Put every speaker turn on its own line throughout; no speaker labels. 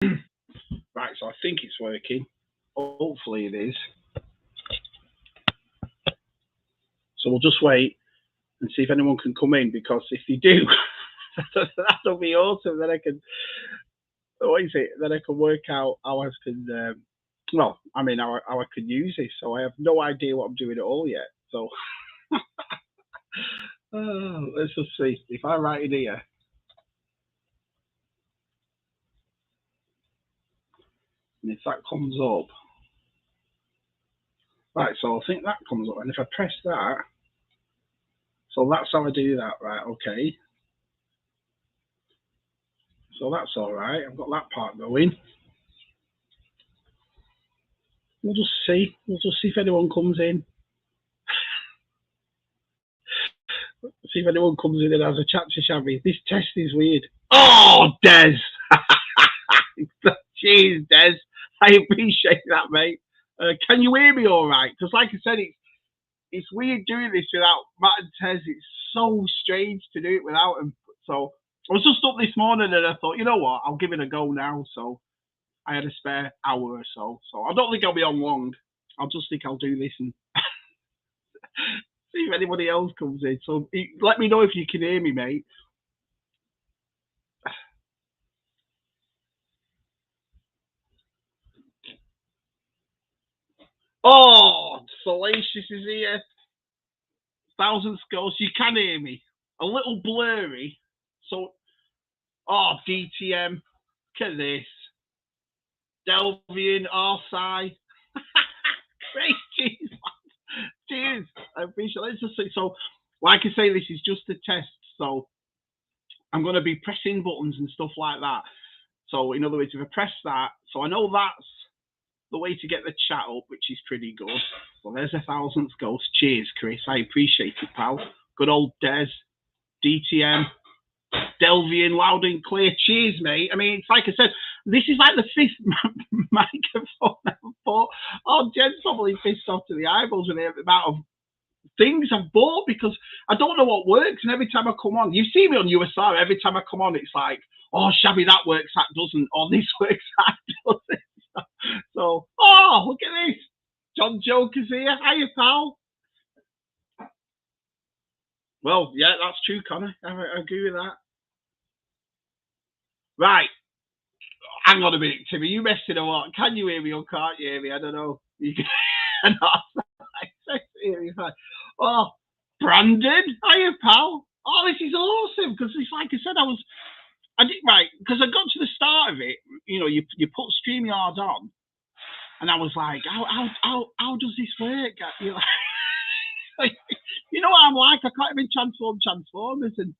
Right, so I think it's working. Hopefully it is. So we'll just wait and see if anyone can come in, because if they do, that'll be awesome. Then I can, what is it? Then I can work out how I can, well, I mean, how I can use this. So I have no idea what I'm doing at all yet. So let's just see. If I write it here, and if that comes up, right, so I think that comes up. And if I press that, so that's how I do that, right? Okay. So that's all right. I've got that part going. We'll just see. We'll just see if anyone comes in. See if anyone comes in and has a chat to Shabby. This test is weird. Oh, Des! Jeez, Des. I appreciate that, mate. Can you hear me all right? Because, like I said, it's weird doing this without Matt and Tez. It's so strange to do it without them. So I was just up this morning and I thought, you know what? I'll give it a go now. So I had a spare hour or so. So I don't think I'll be on long. I'll just think I'll do this and see if anybody else comes in. So let me know if you can hear me, mate. Oh, Salacious is here. Thousand Skulls. You can hear me. A little blurry. So, oh, DTM. Look at this. Delvian, Arsai. Great, cheers. Cheers. I appreciate it. Let's just see. So, like I say, this is just a test. So, I'm going to be pressing buttons and stuff like that. So, in other words, if I press that, so I know that's the way to get the chat up, which is pretty good. Well, there's 1,000th ghost. Cheers, Chris. I appreciate it, pal. Good old Des, DTM, Delvian, loud and clear. Cheers, mate. I mean, it's like I said, this is like the fifth microphone I've bought. Oh, Jen's probably pissed off to the eyeballs with the amount of things I've bought, because I don't know what works. And every time I come on, you see me on USR, every time I come on, it's like, oh, Shabby, that works, that doesn't, or this works, that doesn't. So, oh, look at this. John Joker's here. Hiya, pal. Well, yeah, that's true, Connor. I agree with that. Right. Hang on a minute, Timmy. You messing a lot. Can you hear me or can't you hear me? I don't know. You can. Oh, Brandon. Hiya, pal. Oh, this is awesome. Because it's like I said, I did right, because I got to the start of it. You know, you put StreamYard on, and I was like, how does this work? You know, you know what I'm like? I can't even transform Transformers, and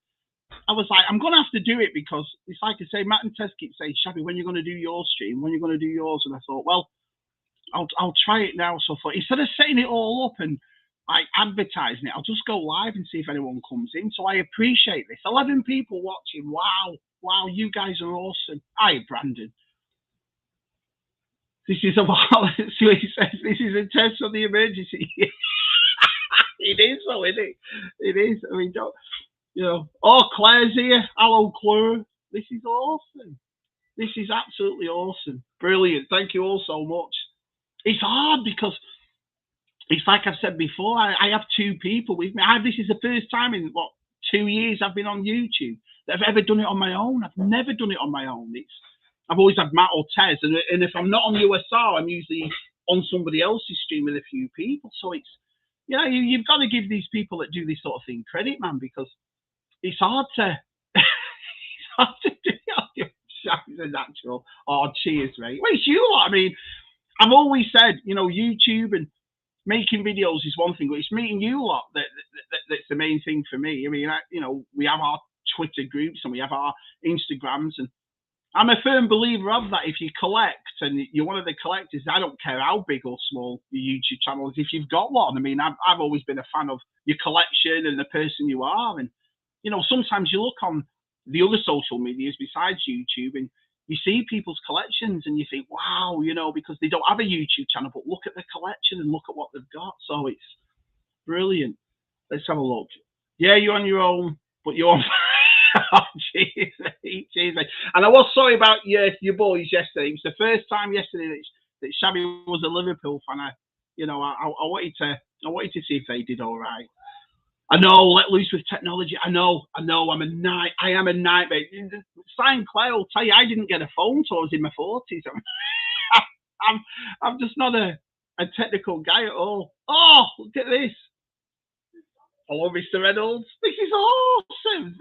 I was like, I'm gonna have to do it, because it's like I say, Matt and Tess keep saying, Shabby, when you're gonna do your stream, when you're gonna do yours, and I thought, well, I'll try it now. So I thought, instead of setting it all up and like advertising it, I'll just go live and see if anyone comes in. So I appreciate this. 11 people watching. Wow, you guys are awesome. Hi, Brandon. This is a see what he says. This is a test on the emergency. It is, though, isn't it? It is. I mean, don't, you know. Oh, Claire's here. Hello, Claire. This is awesome. This is absolutely awesome. Brilliant. Thank you all so much. It's hard because it's like I've said before. I have two people with me. This is the first time in 2 years I've been on YouTube that I've ever done it on my own. I've never done it on my own. I've always had Matt or Tez, and if I'm not on USR, I'm usually on somebody else's stream with a few people. So it's, you know, you've got to give these people that do this sort of thing credit, man, because it's hard to it's hard to do it. Shabby's a natural. Oh, cheers, mate. Well, it's you lot. I mean, I've always said, you know, YouTube and making videos is one thing, but it's meeting you lot that's the main thing for me. I mean, you know, we have our Twitter groups and we have our Instagrams, and I'm a firm believer of that. If you collect and you're one of the collectors, I don't care how big or small your YouTube channel is. If you've got one, I mean, I've always been a fan of your collection and the person you are. And, you know, sometimes you look on the other social medias besides YouTube and you see people's collections and you think, wow, you know, because they don't have a YouTube channel, but look at the collection and look at what they've got. So it's brilliant. Let's have a look. Yeah, you're on your own, but you're on. Oh, cheers, mate. Cheers, mate. And I was sorry about your boys yesterday. It was the first time yesterday that Shabby was a Liverpool fan. I wanted to see if they did all right. I know, let loose with technology. I know. I am a nightmare. Simon Clare will tell you I didn't get a phone till I was in my 40s. I'm just not a technical guy at all. Oh, look at this. Hello, Mr. Reynolds. This is awesome.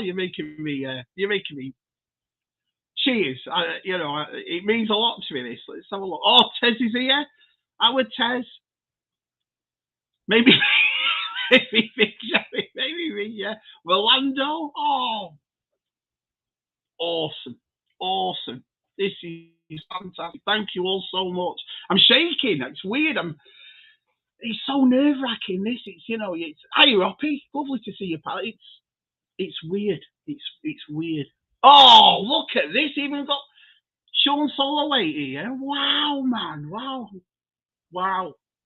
You're making me. Cheers. It means a lot to me. This. Let's have a look. Oh, Tez is here. Our Tez. Maybe. Maybe me. Yeah. Rolando. Oh, awesome. This is fantastic. Thank you all so much. I'm shaking. It's weird. It's so nerve wracking. This, it's hi Roppy. Lovely to see you, pal. It's weird. It's weird. Oh, look at this. Even got Sean Soloway here. Wow, man. Wow.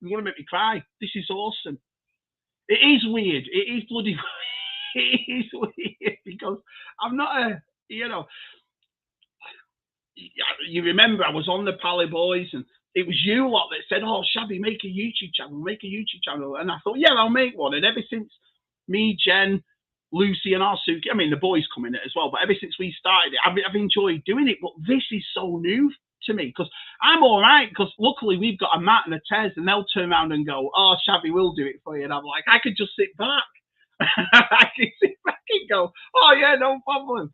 You're gonna make me cry. This is awesome. It is weird. It is bloody. It is weird because I'm not you remember I was on the Pally Boys and it was you lot that said, "Oh, Shabby, make a YouTube channel." And I thought, yeah, I'll make one. And ever since me, Jen, Lucy, and Arsuki, I mean, the boys come in it as well, but ever since we started it, I've enjoyed doing it. But this is so new to me because I'm all right because luckily we've got a Matt and a Tez and they'll turn around and go, "Oh, Shabby, we'll do it for you." And I'm like, I could just sit back. I can sit back and go, "Oh, yeah, no problem."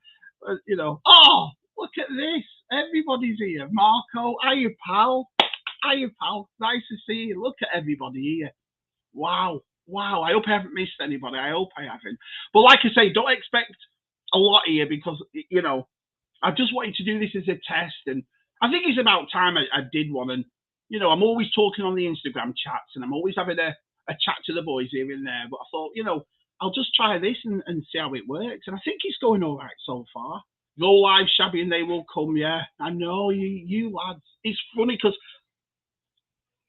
Oh, look at this. Everybody's here. Marco, hiya, pal. Nice to see you. Look at everybody here. Wow. I hope I haven't missed anybody. I hope I haven't. But like I say, don't expect a lot here because, I just wanted to do this as a test. And I think it's about time I did one. And, I'm always talking on the Instagram chats and I'm always having a chat to the boys here and there. But I thought, I'll just try this and see how it works. And I think it's going all right so far. Go live, Shabby, and they will come. Yeah, I know you lads. It's funny because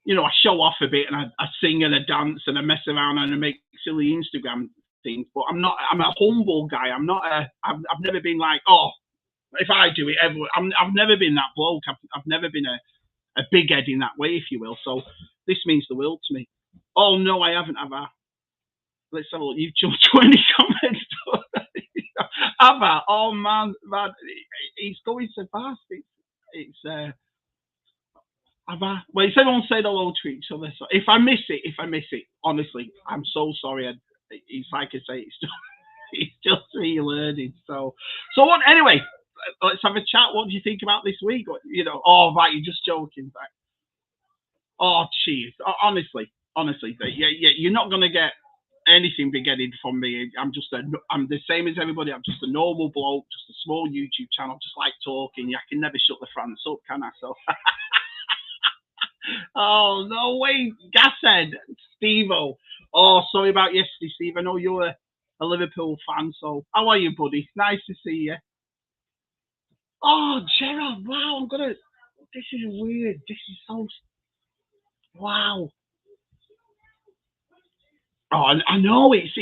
I show off a bit and I sing and I dance and I mess around and I make silly Instagram things. But I'm a humble guy. I've never been like, oh, if I do it, everyone. I've never been that bloke. I've never been a big head in that way, if you will. So this means the world to me. Oh no, I haven't, have I? Let's have a look. You've jumped 20 comments. Abba, oh man, he's going so fast. It's Abba. Well, it's everyone said hello to each other. So if I miss it, honestly, I'm so sorry. It's like I say, it's just me learning. So what? Anyway, let's have a chat. What do you think about this week? Oh right, you're just joking. Right? Oh, cheers. Honestly, you're not gonna get anything big-headed from me. I'm the same as everybody. I'm just a normal bloke, just a small YouTube channel, just like talking. I can never shut the France up, can I? So, oh no way, Gashead, Steve-O. Oh, sorry about yesterday, Steve. I know you're a Liverpool fan, so how are you, buddy? Nice to see you. Oh, Gerard, wow, this is weird. This is so, wow. Oh, I know it's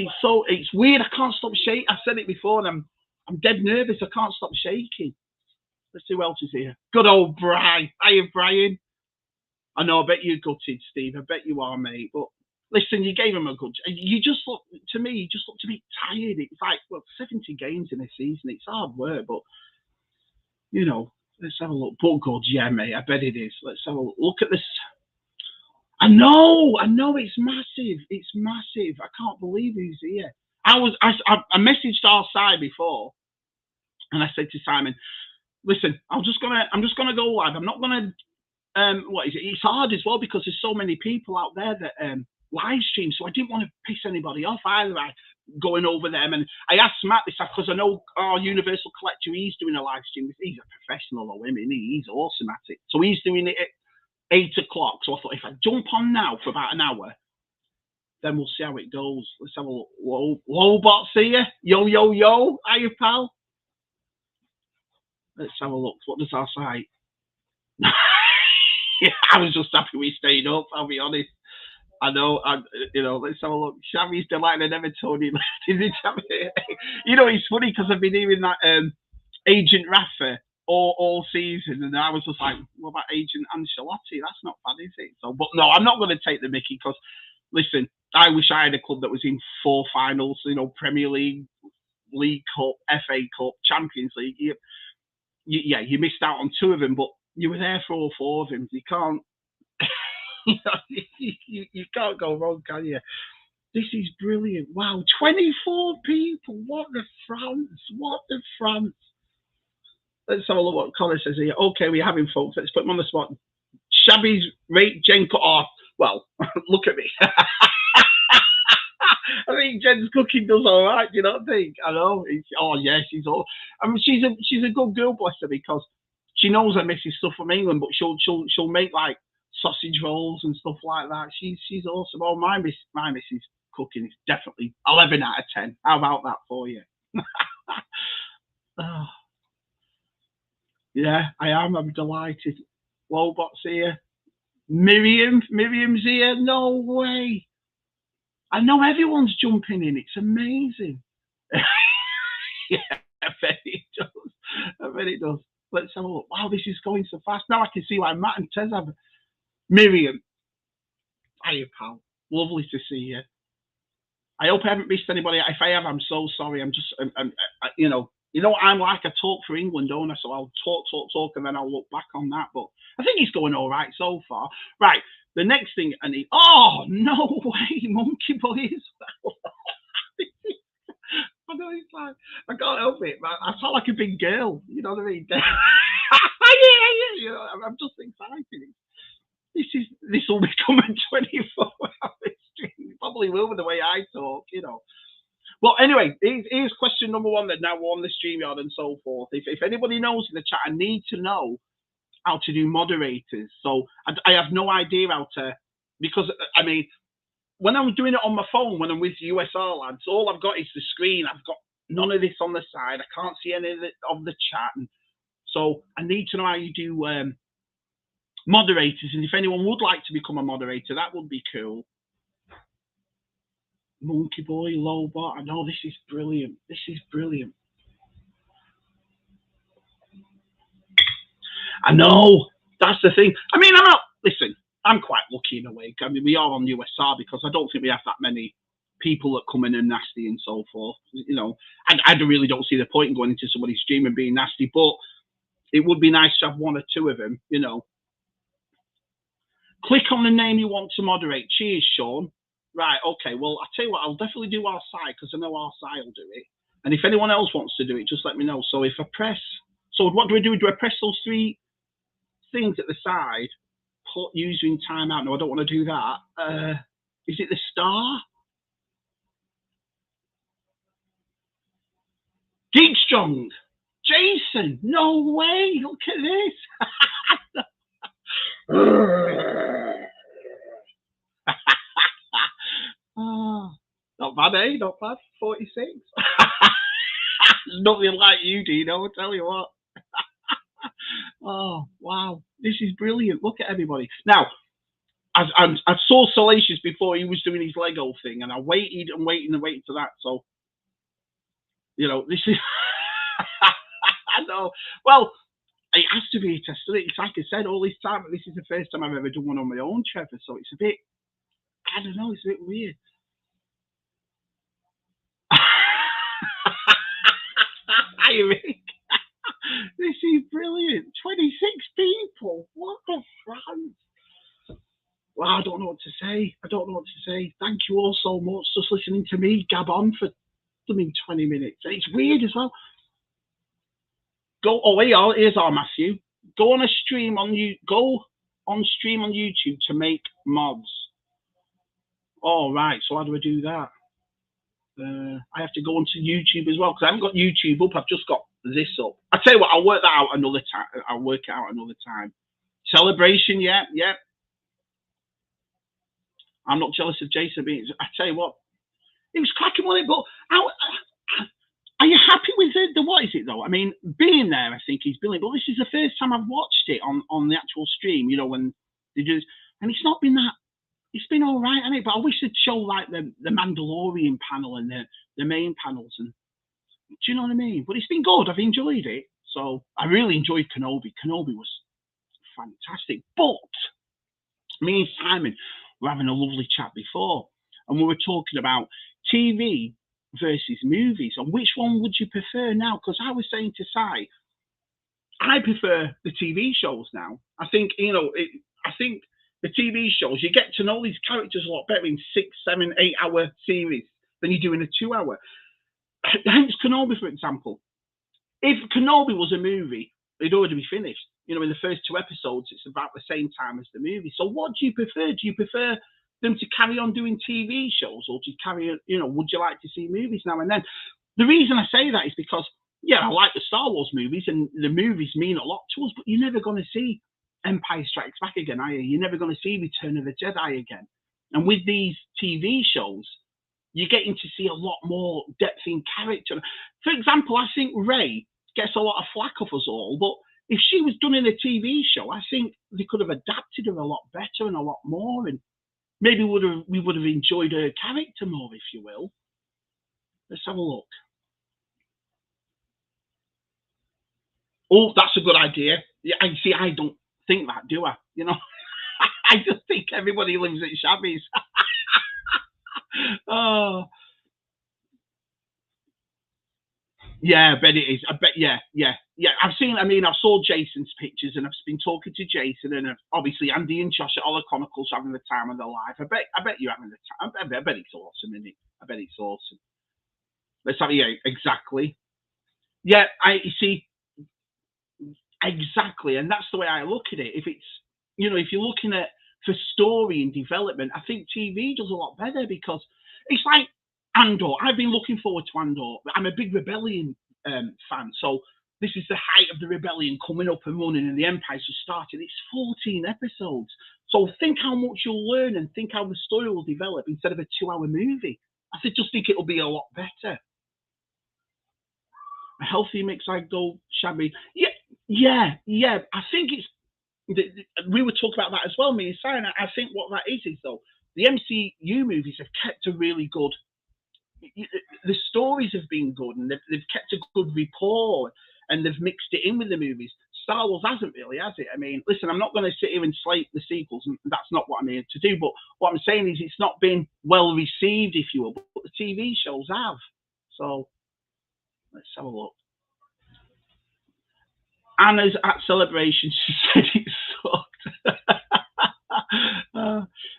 weird. I can't stop shaking. I've said it before, and I'm dead nervous. I can't stop shaking. Let's see who else is here. Good old Brian. Hiya, Brian. I know. I bet you're gutted, Steve. I bet you are, mate. But listen, you gave him a good. You just look to me. You just look to be tired. It's like 70 games in a season. It's hard work, but let's have a look. But good, yeah, mate. I bet it is. Let's have a look at this. I know, it's massive. It's massive. I can't believe he's here. I messaged our side before, and I said to Simon, "Listen, I'm just gonna go live. I'm not gonna what is it? It's hard as well because there's so many people out there that live stream. So I didn't want to piss anybody off either. Going over them, and I asked Matt this because I know our Universal Collector. He's doing a live stream. He's a professional, though. He's awesome at it. So he's doing it at 8 o'clock. So I thought if I jump on now for about an hour, then we'll see how it goes. Let's have a look. Whoa, bots here. Yo. Hiya, pal. Let's have a look. What does our site? Yeah, I was just happy we stayed up, I'll be honest. I know. Let's have a look. Shabby's delighted and Evertonian. Is it Shabby? It's funny because I've been hearing that Agent Rafa all season, and I was just like, what about Agent Ancelotti? That's not bad, is it? So, but no, I'm not going to take the mickey because, listen, I wish I had a club that was in 4 finals. Premier League, League Cup, FA Cup, Champions League. You missed out on 2 of them, but you were there for all 4 of them. You can't. You can't go wrong, can you? This is brilliant. Wow, 24 people. What the France? What the France? Let's have a look what Connor says here. Okay, we're having folks. Let's put them on the spot. Shabby's rate Jen cut off. Well, look at me. I think Jen's cooking does all right. Do you not think? I know. She's all. I mean, she's a good girl, bless her, because she knows I misses stuff from England, but she'll make like sausage rolls and stuff like that. She's awesome. Oh, my missus cooking is definitely 11 out of 10. How about that for you? Oh. Yeah, I am. I'm delighted. Lobot's here. Miriam's here. No way. I know everyone's jumping in. It's amazing. Yeah, I bet it does. Let's have a look. Wow, this is going so fast. Now I can see why Matt and Tez have. Miriam. Hiya, pal. Lovely to see you. I hope I haven't missed anybody. If I have, I'm so sorry. I'm like. I talk for England, don't I? So I'll talk, and then I'll look back on that. But I think he's going all right so far. Right. The next thing I need. Oh, no way. Monkey Boy as well. I know it's like, I can't help it. I sound like a big girl. You know what I mean? Yeah. I'm just excited. This will become a 24-hour stream. Probably will with the way I talk, Well, anyway, here's question number 1 that now we're on the StreamYard and so forth. If anybody knows in the chat, I need to know how to do moderators. So I have no idea how to, because, I mean, when I'm doing it on my phone, when I'm with USR lads, all I've got is the screen. I've got none of this on the side. I can't see any of the chat. And so I need to know how you do moderators. And if anyone would like to become a moderator, that would be cool. Monkey Boy, Lowbot. I know this is brilliant. This is brilliant. I know. That's the thing. I mean, I'm quite lucky in a way. I mean, we are on USR because I don't think we have that many people that come in and nasty and so forth. I really don't see the point in going into somebody's stream and being nasty, but it would be nice to have 1 or 2 of them, Click on the name you want to moderate. Cheers, Sean. Right, okay. Well, I'll tell you what, I'll definitely do our side because I know our side will do it. And if anyone else wants to do it, just let me know. So if I press, so what do I do? Do I press those 3 things at the side? Put user in timeout. No, I don't want to do that. Is it the star? Geek Strong. Jason. No way. Look at this. Oh, not bad, eh? Not bad. 46. Nothing like you, Dino. I'll tell you what. Oh, wow. This is brilliant. Look at everybody. Now, I saw Salacious before he was doing his Lego thing, and I waited and waited for that. So, this is. I know. Well, it has to be a test. It's like I said all this time, this is the first time I've ever done one on my own, Trevor. So it's a bit, I don't know, it's a bit weird. Hi, Rick. This is brilliant. 26 people. What the France? Well, I don't know what to say. Thank you all so much just listening to me gab on for 20 minutes. It's weird as well. Here's our Matthew. Go on stream on YouTube to make mods. Oh, right. So how do I do that? I have to go onto YouTube as well because I haven't got YouTube up. I've just got this up. I tell you what, I'll work that out another time. I'll work it out another time. Celebration, yeah. I'm not jealous of Jason being. I tell you what, it was cracking on it. But are you happy with the what is it though? I mean, being there, I think he's brilliant. But this is the first time I've watched it on the actual stream. When they do, and it's not been that it's been all right, hasn't it? But I wish they'd show like the Mandalorian panel and the main panels, and do you know what I mean? But it's been good. I've enjoyed it. So I really enjoyed Kenobi. Kenobi was fantastic. But me and Simon were having a lovely chat before, and we were talking about TV versus movies, and which one would you prefer now? Because I was saying to Si, I prefer the TV shows now. I think, I think the TV shows, you get to know these characters a lot better in 6, 7, 8 hour series than you do in a 2 hour. Hence Kenobi, for example. If Kenobi was a movie, it'd already be finished. In the first 2 episodes, it's about the same time as the movie. So what do you prefer? Do you prefer them to carry on doing TV shows, or do you would you like to see movies now and then? The reason I say that is because, yeah, I like the Star Wars movies, and the movies mean a lot to us, but you're never going to see Empire Strikes Back again, are you? You're never going to see Return of the Jedi again. And with these TV shows, you're getting to see a lot more depth in character. For example, I think Rey gets a lot of flack off us all, but if she was done in a TV show, I think they could have adapted her a lot better and a lot more, and maybe we would have enjoyed her character more, if you will. Let's have a look. Oh, that's a good idea. Yeah, I don't think that, do I? I just think everybody lives at Shabby's. Oh. Yeah, I bet it is. I bet, yeah. I saw Jason's pictures, and I've been talking to Jason, and obviously Andy and Josh at All the Chronicles having the time of their life. I bet you're having the time. I bet it's awesome, isn't it? I bet it's awesome. Let's have, yeah, exactly. Yeah, you see, exactly, and that's the way I look at it. If it's, if you're looking at for story and development, I think TV does a lot better, because it's like Andor. I've been looking forward to Andor. I'm a big Rebellion fan, so this is the height of the Rebellion coming up and running, and the Empire's just started. It's 14 episodes, so think how much you'll learn, and think how the story will develop instead of a 2-hour movie. Just think it'll be a lot better. A healthy mix, I'd go Shabby. Yeah. I think it's. We were talking about that as well, me and Simon. I think what that is though, the MCU movies have kept a really good. The stories have been good, and they've kept a good rapport, and they've mixed it in with the movies. Star Wars hasn't really, has it? I mean, listen, I'm not going to sit here and slate the sequels, and that's not what I'm here to do. But what I'm saying is, it's not been well received, if you will. But the TV shows have. So let's have a look. Anna's at Celebration, she said it sucked.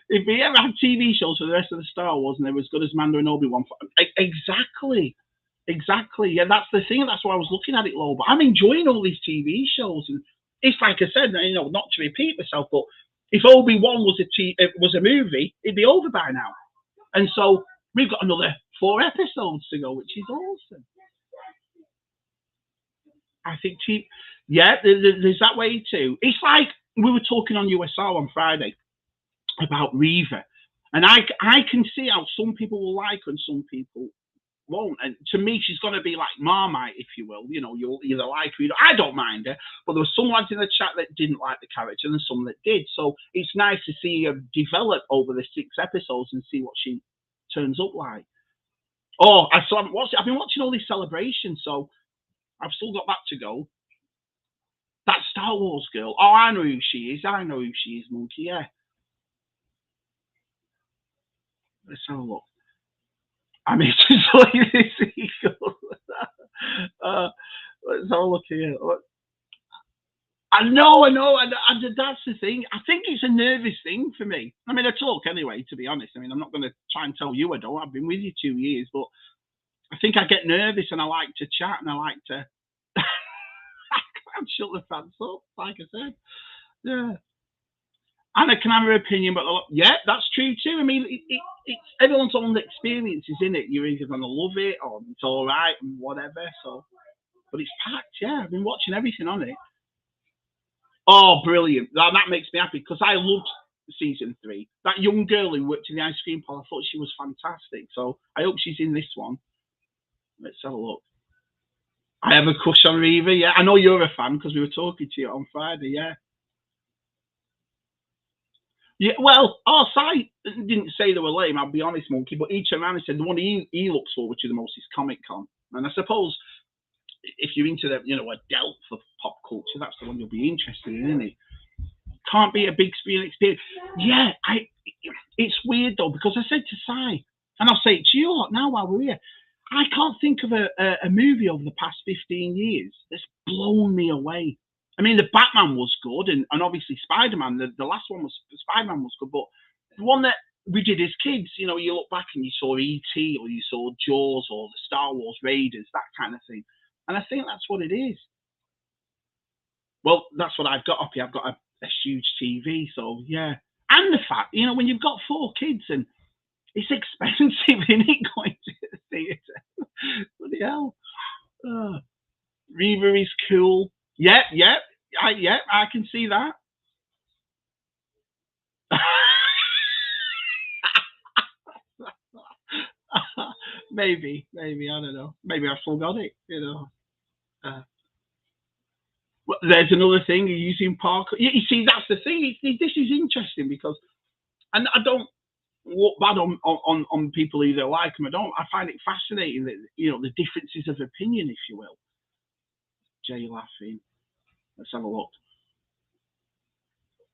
If we ever had TV shows for the rest of the Star Wars and they were as good as Mando and Obi-Wan, exactly. Yeah, that's the thing. That's why I was looking at it low. But I'm enjoying all these TV shows, and it's like I said, not to repeat myself, but if Obi-Wan was a movie, it'd be over by now. And so we've got another 4 episodes to go, which is awesome. I think there's that way too. It's like we were talking on USR on Friday about Reva, and I can see how some people will like her and some people won't. And to me, she's going to be like Marmite, if you will. You'll either like her. I don't mind her, but there were some lads in the chat that didn't like the character and some that did. So it's nice to see her develop over the 6 episodes and see what she turns up like. Oh, I've been watching all these celebrations, so I've still got that to go. That Star Wars girl. Oh, I know who she is. Monkey. Yeah. Let's have a look. I mean, just like this eagle. Let's have a look here. I know. And that's the thing. I think it's a nervous thing for me. I mean, I talk anyway, to be honest. I mean, I'm not going to try and tell you I don't. I've been with you 2 years, but I think I get nervous, and I like to chat, and I like to. I can't shut the fans up, like I said. Yeah. Anna can have her opinion, but yeah, that's true too. I mean, it's everyone's own experiences, isn't it? You're either going to love it or it's all right and whatever. So, but it's packed. Yeah, I've been watching everything on it. Oh, brilliant! That makes me happy, because I loved season 3. That young girl who worked in the ice cream parlor, I thought she was fantastic. So I hope she's in this one. Let's have a look. I have a crush on Reva. Yeah, I know you're a fan because we were talking to you on Friday. Yeah. Yeah, well, our site didn't say they were lame, I'll be honest, Monkey, but he turned around and said the one he looks forward to the most is Comic Con. And I suppose if you're into the, a delve of pop culture, that's the one you'll be interested in, isn't it? Can't be a big screen experience. Yeah, it's weird though, because I said to Si, and I'll say it to you lot now while we're here, I can't think of a movie over the past 15 years that's blown me away. I mean, the Batman was good, and obviously Spider-Man, the last one was, Spider-Man was good, but the one that we did as kids, you look back and you saw E.T. or you saw Jaws or the Star Wars Raiders, that kind of thing. And I think that's what it is. Well, that's what I've got up here. I've got a huge TV, so yeah. And the fact, when you've got 4 kids and it's expensive, isn't it, going to the theatre? Bloody hell. Reva is cool. Yeah, I can see that. maybe, I don't know. Maybe I forgot it, Well, there's another thing. You're using parkour. You see, that's the thing. This is interesting because, and I don't look bad on people who either like them or don't. I find it fascinating that the differences of opinion, if you will. Jay laughing. Let's have a look.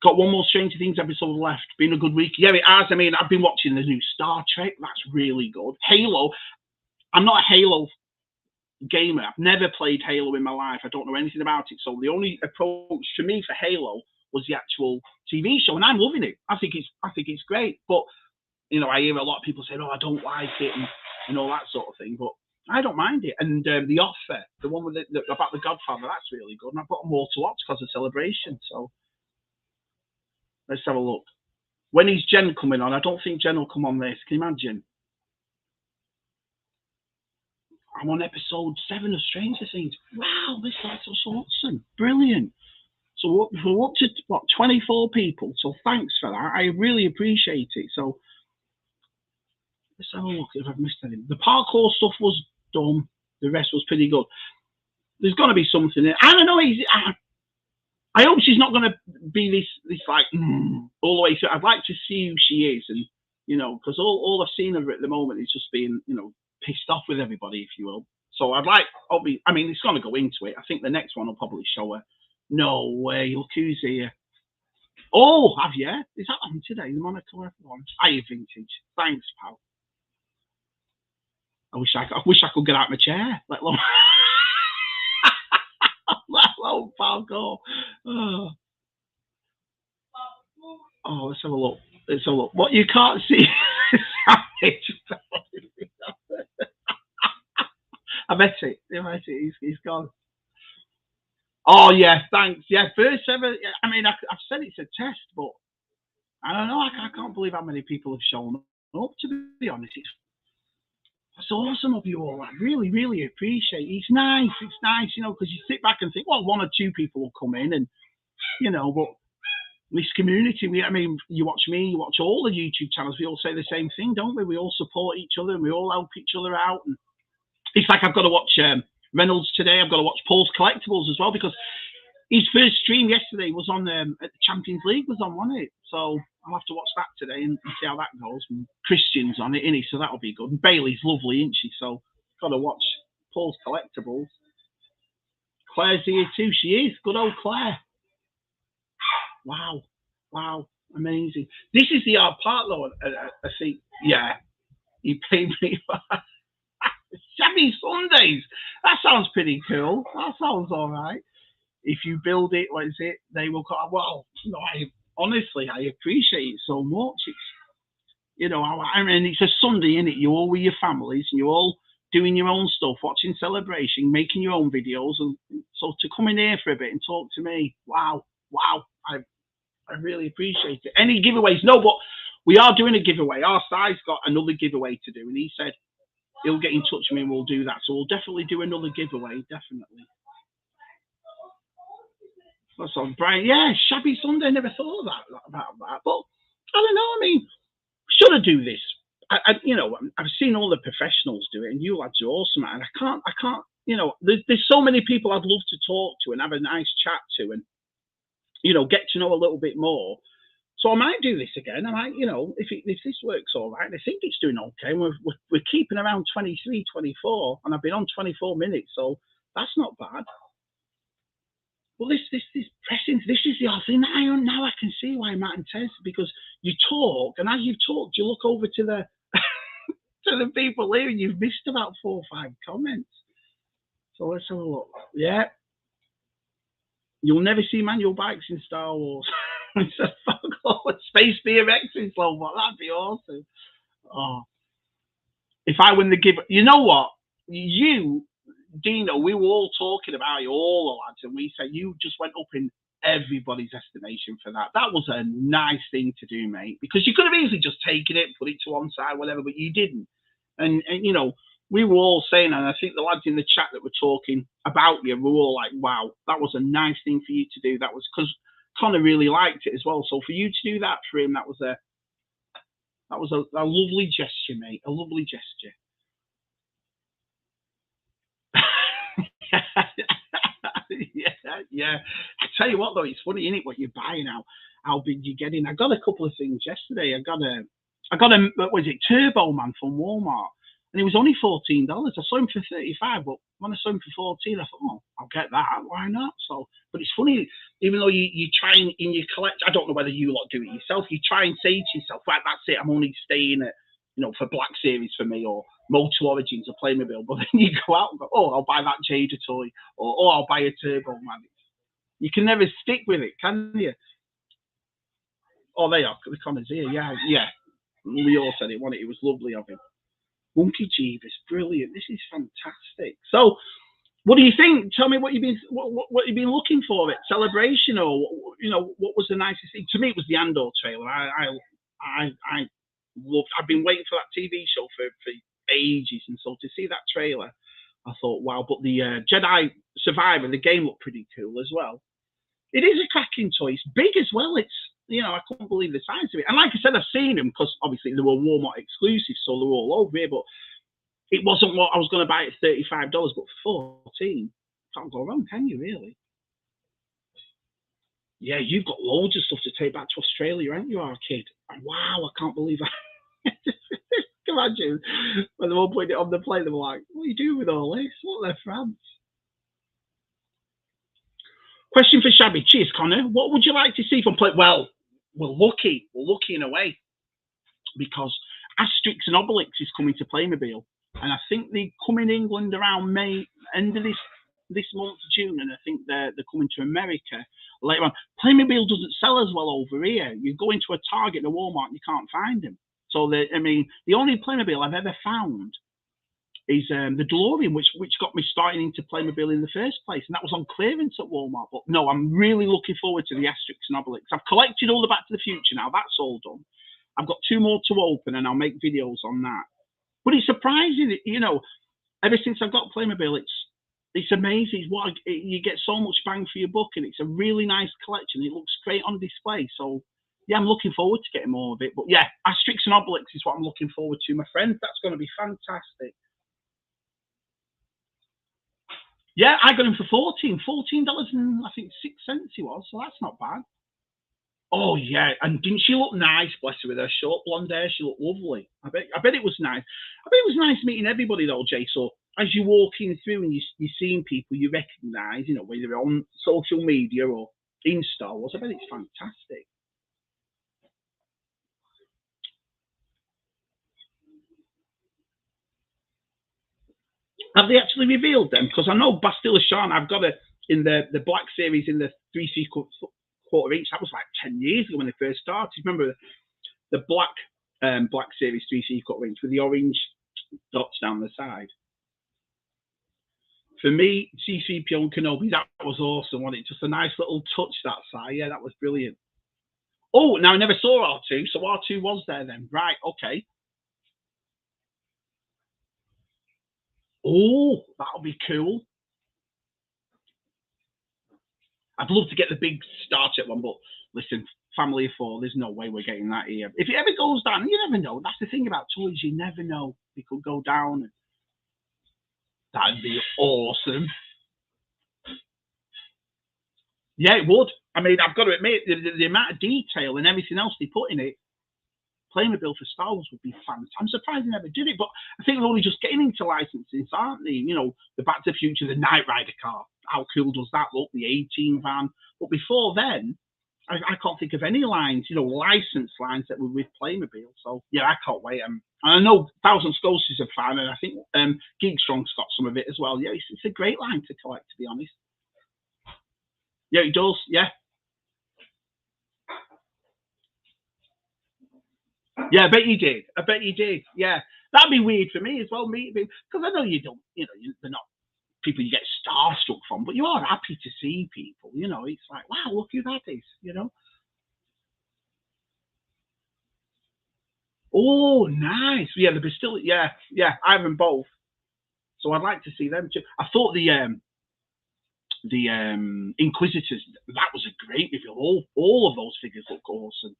Got one more Stranger Things episode left. Been a good week. Yeah, it has. I mean, I've been watching the new Star Trek. That's really good. Halo. I'm not a Halo gamer. I've never played Halo in my life. I don't know anything about it. So the only approach to me for Halo was the actual TV show, and I'm loving it. I think it's great. But I hear a lot of people saying, "Oh, I don't like it," and all that sort of thing. But I don't mind it. And The Offer, the one with about the Godfather, that's really good. And I've got more to watch because of Celebration. So let's have a look. When is Jen coming on? I don't think Jen will come on this. Can you imagine? I'm on episode 7 of Stranger Things. Wow, this is awesome. Brilliant. So we're up to, 24 people. So thanks for that. I really appreciate it. So let's have a look if I've missed anything. The parkour stuff was dumb. The rest was pretty good. There's got to be something there. I don't know. I hope she's not going to be this like all the way through. I'd like to see who she is, and because all I've seen of her at the moment is just being pissed off with everybody, if you will. So I'd like, I mean, it's going to go into it. I think the next one will probably show her. No way, look who's here. Oh, have you? Is that on today? The Monaco F1. Are you vintage? Thanks, pal. I wish I could get out of my chair, let alone parkour. Oh, let's have a look. What you can't see. I bet it. He's gone. Oh yeah, thanks. Yeah, first ever. I mean, I've said it's a test, but I don't know. I can't believe how many people have shown up. To be honest, it's awesome of you all. I really, really appreciate it. It's nice, because you sit back and think, well, 1 or 2 people will come in, and but this community, you watch me, you watch all the YouTube channels, we all say the same thing, don't we? We all support each other and we all help each other out. And it's like I've got to watch Reynolds today. I've got to watch Paul's Collectibles as well, because his first stream yesterday was on at the Champions League was on, wasn't it? So I'll have to watch that today and see how that goes. And Christian's on it, isn't he? So that'll be good. And Bailey's lovely, isn't she? So got to watch Paul's Collectibles. Claire's here too. She is. Good old Claire. Wow, amazing. This is the hard part, though. I think, yeah, you paid me for Shabby Sundays. That sounds pretty cool. That sounds all right. If you build it, what is it? They will call. Well, honestly, I appreciate it so much. It's, I mean, it's a Sunday, isn't it? You're all with your families and you're all doing your own stuff, watching Celebration, making your own videos, and so to come in here for a bit and talk to me, wow, I really appreciate it. Any giveaways? No, but we are doing a giveaway. Our side's got another giveaway to do, and he said he'll get in touch with me and we'll do that. So we'll definitely do another giveaway, definitely. That's on Brian. Yeah, Shabby Sunday. I never thought about that, but I don't know. I mean, should I do this? I've seen all the professionals do it, and you lads are awesome, and I can't. There's so many people I'd love to talk to and have a nice chat to, and get to know a little bit more. So I might do this again. I might, you know, if this works all right, I think it's doing okay. We're keeping around 23, 24, and I've been on 24 minutes, so that's not bad. Well, this pressing, this is the other thing. Now I can see why Matt and Tess, because you talk, and as you've talked, you look over to the to the people here, and you've missed about 4 or 5 comments. So let's have a look. Yeah. You'll never see manual bikes in Star Wars. Space BMX in slow mo. That'd be awesome. Oh. If I win the give, you know what? You, Dino, we were all talking about you, all the lads, and we said you just went up in everybody's estimation for that. That was a nice thing to do, mate, because you could have easily just taken it, put it to one side, whatever, but you didn't. And you know, we were all saying, and I think the lads in the chat that were talking about you were all like, wow, that was a nice thing for you to do. That was because Connor really liked it as well. So for you to do that for him, that was a lovely gesture, mate. A lovely gesture. yeah. I tell you what, though, it's funny, isn't it, what you're buying now, how big you're getting. I got a couple of things yesterday. I got a what was it, Turbo Man from Walmart, and it was only $14. I saw him for 35, but when I saw him for 14, I thought, oh, I'll get that. Why not? So, but it's funny, even though you try and in your collect, I don't know whether you lot do it yourself. You try and say to yourself, right, that's it. I'm only staying at, you know, for Black Series for me, or Motor Origins or Playmobil. But then you go out and go, oh, I'll buy that Jada toy, or oh, I'll buy a Turbo Man. You can never stick with it, can you? Oh, they are. The Connor's here. Yeah. We all said it, wasn't it? It was lovely of him. Monkey Jeebus, brilliant. This is fantastic. So, what do you think? Tell me what you've been looking for at Celebration, or you know, what was the nicest thing? To me, it was the Andor trailer. I loved. I've been waiting for that TV show for ages, and so to see that trailer, I thought, wow. But the Jedi Survivor, the game looked pretty cool as well. It is a cracking toy. It's big as well. It's, you know, I couldn't believe the size of it. And like I said, I've seen them because obviously they were Walmart exclusive, so they were all over here. But it wasn't what I was going to buy at $35, but for 14, can't go wrong, can you, really? Yeah, you've got loads of stuff to take back to Australia, haven't you, our kid? And wow, I can't believe that. Imagine when they all put it on the plane, they were like, what are you doing with all this? What, they're France? Question for Shabby. Cheers, Connor. What would you like to see from play? Well, we're lucky. We're lucky in a way, because Asterix and Obelix is coming to Playmobil, and I think they come in England around May, end of this month, June, and I think they're coming to America later on. Playmobil doesn't sell as well over here. You go into a Target, a Walmart, and you can't find them. So the only Playmobil I've ever found is the DeLorean, which got me starting into Playmobil in the first place, and that was on clearance at Walmart. But no, I'm really looking forward to the Asterix and Obelix. I've collected all the Back to the Future now. That's all done. I've got 2 more to open, and I'll make videos on that. But it's surprising, you know, ever since I've got Playmobil, it's amazing. You get so much bang for your buck, and it's a really nice collection. It looks great on display. So, yeah, I'm looking forward to getting more of it. But yeah, Asterix and Obelix is what I'm looking forward to, my friends. That's going to be fantastic. Yeah, I got him for $14 and I think 6 cents he was, so that's not bad. Oh yeah, and didn't she look nice? Bless her, with her short blonde hair, she looked lovely. I bet it was nice. I bet it was nice meeting everybody though, Jay. So as you're walking through and you're seeing people you recognise, you know, whether they're on social media or in Star Wars, I bet it's fantastic. Have they actually revealed them? Because I know Bastille Shan, I've got it in the Black Series in the 3/4 inch. That was like 10 years ago when they first started. Remember the Black Series 3/4 inch with the orange dots down the side? For me, C3PO and Kenobi, that was awesome, wasn't it? Just a nice little touch that side. Yeah, that was brilliant. Oh, now I never saw R2, so R2 was there then. Right, okay. Oh, that'll be cool. I'd love to get the big Star Trek one, but listen, family of 4, there's no way we're getting that here. If it ever goes down, you never know. That's the thing about toys, you never know. It could go down. That'd be awesome. Yeah, it would. I mean, I've got to admit, the amount of detail and everything else they put in it, Playmobil for Star Wars would be fantastic. I'm surprised they never did it, but I think they're only just getting into licensing, aren't they? You know, the Back to the Future, the Knight Rider car. How cool does that look? The 18 van. But before then, I can't think of any lines, you know, licensed lines that were with Playmobil. So yeah, I can't wait. And I know Thousand Skulls is a fan, and I think Geek Strong's got some of it as well. Yeah, it's a great line to collect, to be honest. Yeah, it does. Yeah. Yeah, I bet you did. I bet you did. Yeah, that'd be weird for me as well, because I know you don't. You know, they're not people you get starstruck from, but you are happy to see people. You know, it's like, wow, look who that is. You know. Oh, nice. Yeah, they'll be still. Yeah, yeah. I have them both, so I'd like to see them too. I thought the Inquisitors, that was a great reveal. All of those figures look awesome.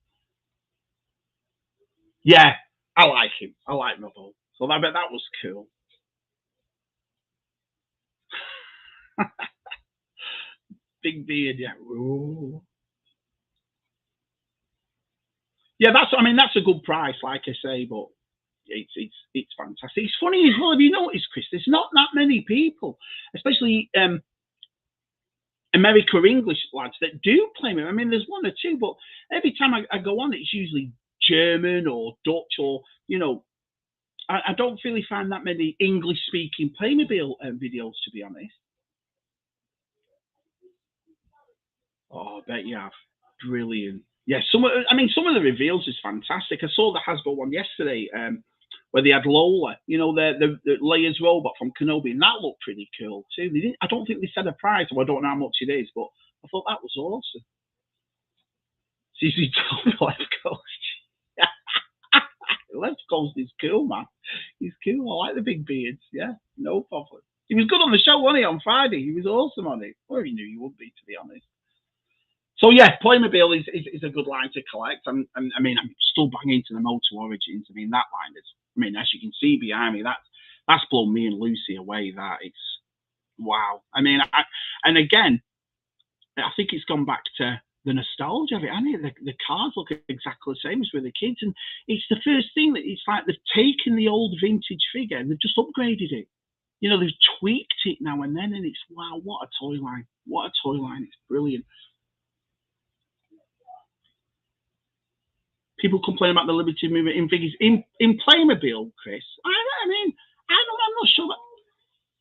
Yeah, I like him. I like Novel. So I bet that was cool. Big beard, yeah. Ooh. Yeah, that's a good price, like I say, but it's fantastic. It's funny as well. Have you noticed, Chris? There's not that many people, especially America English lads that do play me. I mean, there's one or two, but every time I go on, it's usually German or Dutch or you know. I don't really find that many English speaking Playmobil videos, to be honest. Oh, I bet you have. Brilliant. Yeah, some of the reveals is fantastic. I saw the Hasbro one yesterday, where they had Lola, you know, the Leia's robot from Kenobi, and that looked pretty cool too. They didn't, I don't think they said a price, or I don't know how much it is, but I thought that was awesome. CC Left Coast. Left Coast is cool, man. He's cool. I like the big beards. Yeah, no problem. He was good on the show, wasn't he, on Friday? He was awesome on it. Well, he knew he would be, to be honest. So yeah, Playmobil is a good line to collect, and I mean I'm still banging into the Motor Origins. I mean that line is, I mean as you can see behind me, that's blown me and Lucy away. That it's wow. I mean, and again, I think it's gone back to the nostalgia of it. I mean, the cars look exactly the same as with the kids, and it's the first thing that it's like they've taken the old vintage figure and they've just upgraded it. You know, they've tweaked it now and then, and it's wow, what a toy line! What a toy line! It's brilliant. People complain about the limited movement in figures in Playmobil, Chris. I mean, I'm not sure.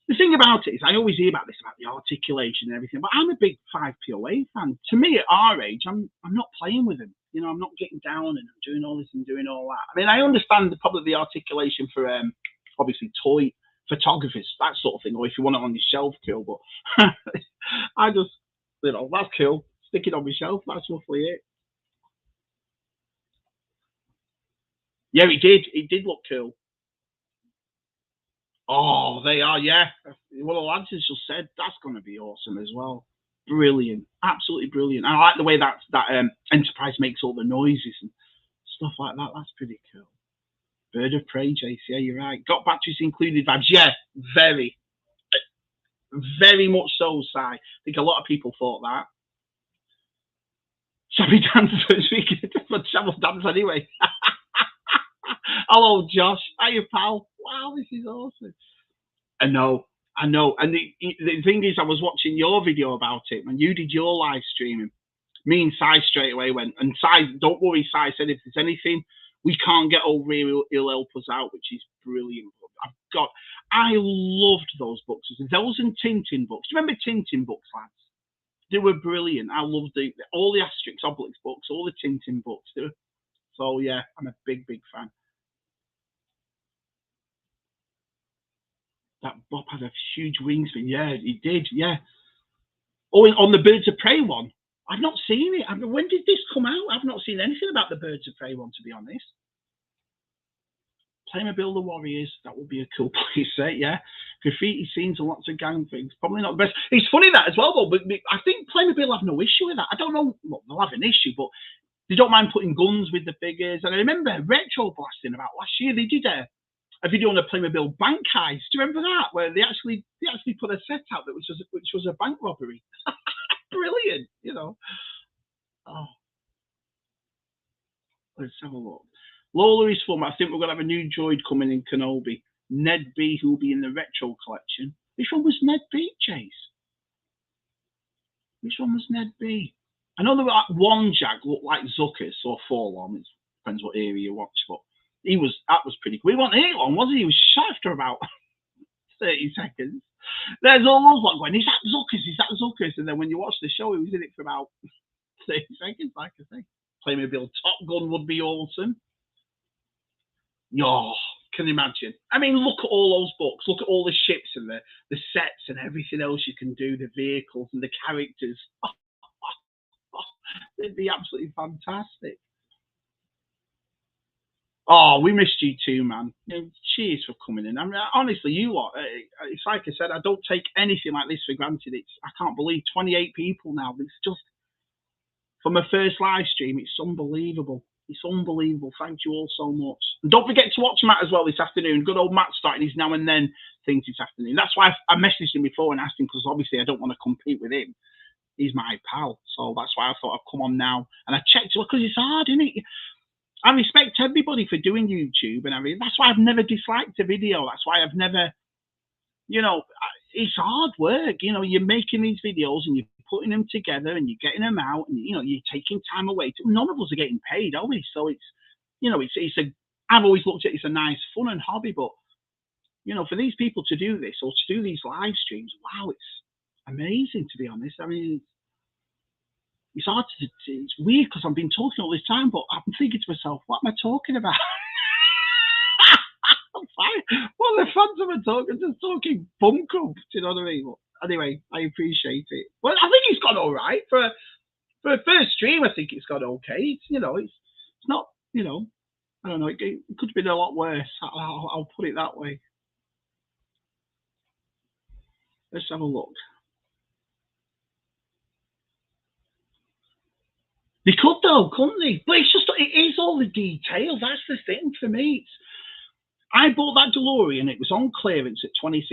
The thing about it is, I always hear about this about the articulation and everything, but I'm a big 5POA fan. To me, at our age, I'm not playing with them. You know, I'm not getting down and I'm doing all this and doing all that. I mean, I understand probably the articulation for obviously toy photographers, that sort of thing, or if you want it on your shelf, cool. But I just, you know, that's cool. Stick it on my shelf. That's roughly it. Yeah, it did. It did look cool. Oh, they are, yeah. One of the lads has just said that's going to be awesome as well. Brilliant, absolutely brilliant. I like the way that Enterprise makes all the noises and stuff like that. That's pretty cool. Bird of Prey, Jace. Yeah, you're right. Got batteries included, Vibes. Yeah, very, very much so. Si, I think a lot of people thought that. Shabby dance speaking of Shabby dance anyway. Hello, Josh. Hiya, pal. Wow, this is awesome. I know, I know. And the thing is, I was watching your video about it when you did your live streaming. Me and Si straight away went, and Si, don't worry, Si said if there's anything we can't get over here, he'll help us out, which is brilliant. I loved those books. Those and Tintin books. Do you remember Tintin books, lads? They were brilliant. I loved all the Asterix Obelix books, all the Tintin books. So yeah, I'm a big, big fan. That Bob had a huge wingspan. Yeah, he did. Yeah. Oh, and on the Birds of Prey one, I've not seen it. When did this come out? I've not seen anything about the Birds of Prey one, to be honest. Playmobil the Warriors, that would be a cool place, yeah. Graffiti scenes and lots of gang things. Probably not the best. It's funny that as well, though, but I think Playmobil have no issue with that. I don't know, well, they'll have an issue, but they don't mind putting guns with the figures. And I remember Retro Blasting about last year, they did a video on the Playmobil bank heist. Do you remember that? Where they actually put a set out which was a bank robbery. Brilliant, you know. Let's have a look. Lola is fun. I think we're going to have a new droid coming in Kenobi. Ned B, who will be in the retro collection. Which one was Ned B, Chase? Which one was Ned B? I know there were like one Jag looked like Zuckers or Forlorn. It depends what area you watch, but that was pretty cool. He wasn't here long, was he? He was shot after about 30 seconds. There's all those like going, is that Zuckers? Is that Zuckers? And then when you watch the show, he was in it for about 30 seconds, like I say. Playmobil Top Gun would be awesome. Oh, can you imagine? I mean, look at all those books. Look at all the ships and the sets and everything else you can do, the vehicles and the characters. It'd be absolutely fantastic. Oh, we missed you too, man. Cheers for coming in. I mean, honestly, you lot, it's like I said, I don't take anything like this for granted. I can't believe 28 people now. It's just, for my first live stream, it's unbelievable. It's unbelievable. Thank you all so much. And don't forget to watch Matt as well this afternoon. Good old Matt starting his now and then things this afternoon. That's why I messaged him before and asked him, because obviously I don't want to compete with him. He's my pal. So that's why I thought I'd come on now. And I checked, because it's hard, isn't it? I respect everybody for doing YouTube and everything. That's why I've never disliked a video. That's why I've never, it's hard work. You're making these videos and you're putting them together and you're getting them out and, you're taking time away. None of us are getting paid, are we? So I've always looked at it as a nice, fun and hobby, but, for these people to do this or to do these live streams, wow, it's amazing, to be honest. I mean, it's hard it's weird because I've been talking all this time, but I'm thinking to myself, what am I talking about? I'm fine. What are the fans of me talking? Just talking bum crump, do you know what I mean? But anyway, I appreciate it. Well, I think it's gone all right for a first stream. I think it's gone okay. It's not, I don't know. It could have been a lot worse. I'll put it that way. Let's have a look. They could though, couldn't they? But it is all the details. That's the thing for me. I bought that DeLorean. It was on clearance at $26,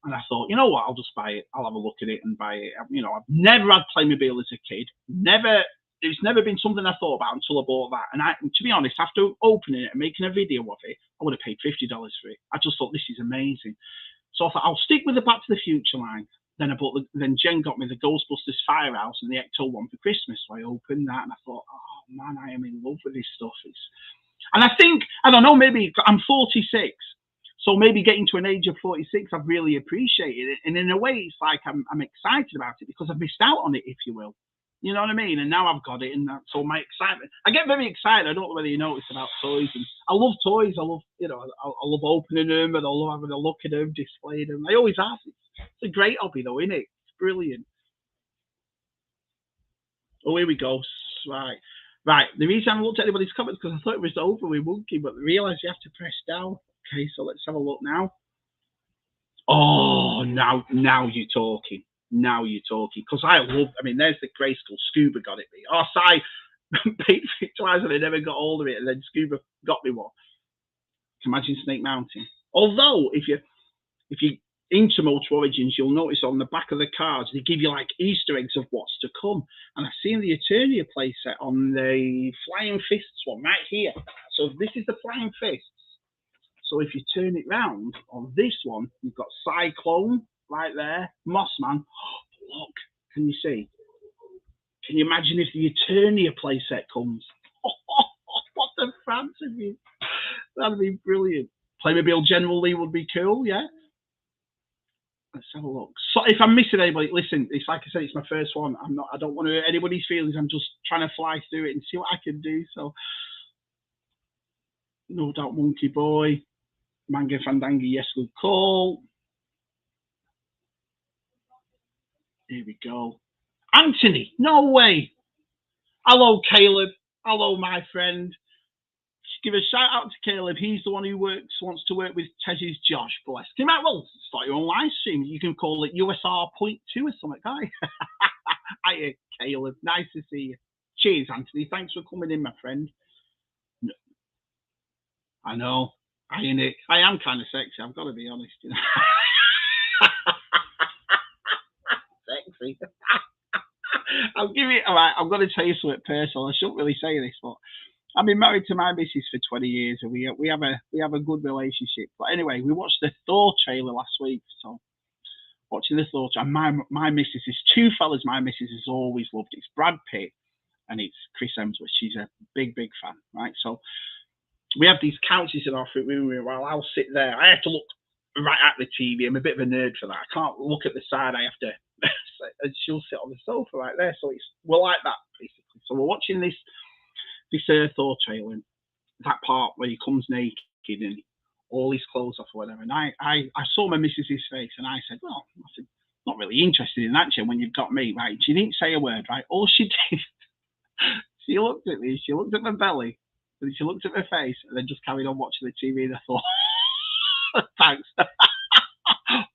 and I thought, you know what? I'll just buy it. I'll have a look at it and buy it. I've never had Playmobil as a kid. It's never been something I thought about until I bought that. And to be honest, after opening it and making a video of it, I would have paid $50 for it. I just thought this is amazing. So I thought I'll stick with the Back to the Future line. Then then Jen got me the Ghostbusters Firehouse and the Ecto one for Christmas. So I opened that and I thought, oh man, I am in love with this stuff. And I think, I don't know, maybe I'm 46. So maybe getting to an age of 46, I've really appreciated it. And in a way, it's like I'm excited about it because I've missed out on it, if you will. You know what I mean? And now I've got it, and that's all my excitement. I get very excited. I don't know whether you notice about toys. And I love toys. I love, I love opening them, and I love having a look at them, displaying them. I always have. It's a great hobby, though, isn't it? It's brilliant. Oh, here we go. Right. The reason I haven't looked at anybody's comments because I thought it was over with Monkey, but I realised you have to press down. Okay, so let's have a look now. Oh, now you're talking. Now you're talking. Because there's the Grayskull. Scuba got it me. Oh, I paid for it twice and I never got hold of it, and then Scuba got me one. Can you imagine Snake Mountain? Although, if you're into Motor Origins, you'll notice on the back of the cards, they give you like Easter eggs of what's to come. And I've seen the Eternia playset on the Flying Fists one right here. So this is the Flying Fists. So if you turn it round on this one, you've got Cyclone right there, Mossman. Oh, look, can you see? Can you imagine if the Eternia playset comes? What the France of you? That'd be brilliant. Playmobil General Lee would be cool, yeah. Let's have a look. So if I'm missing anybody, listen, it's like I said, it's my first one. I don't want to hurt anybody's feelings. I'm just trying to fly through it and see what I can do. So no doubt Monkey Boy. Manga Fandango, yes, good call. Here we go. Anthony, no way. Hello, Caleb. Hello, my friend. Give a shout out to Caleb. He's the one who wants to work with Tez's Josh. Bless. You might well start your own live stream. You can call it USR.2 or something, can't you? Hiya, Caleb. Nice to see you. Cheers, Anthony. Thanks for coming in, my friend. I know. I am kind of sexy. I've got to be honest. Sexy. I'll give it. All right. I'm going to tell you something personal. I shouldn't really say this, but I've been married to my missus for 20 years, and we have a good relationship. But anyway, we watched the Thor trailer last week, so watching the Thor trailer, my missus is two fellas my missus has always loved. It's Brad Pitt and it's Chris Hemsworth. She's a big fan, right? So we have these couches in our front room while I'll sit there. I have to look right at the TV. I'm a bit of a nerd for that. I can't look at the side. I have to, and she'll sit on the sofa right there. So we're like that basically. So we're watching this Thor trailer, and that part where he comes naked and all his clothes off or whatever. And I saw my missus's face, and I said, well, I said, not really interested in that, Jim, when you've got me, right? She didn't say a word, right? All she did, she looked at me, she looked at my belly, and she looked at my face, and then just carried on watching the TV. And I thought, thanks.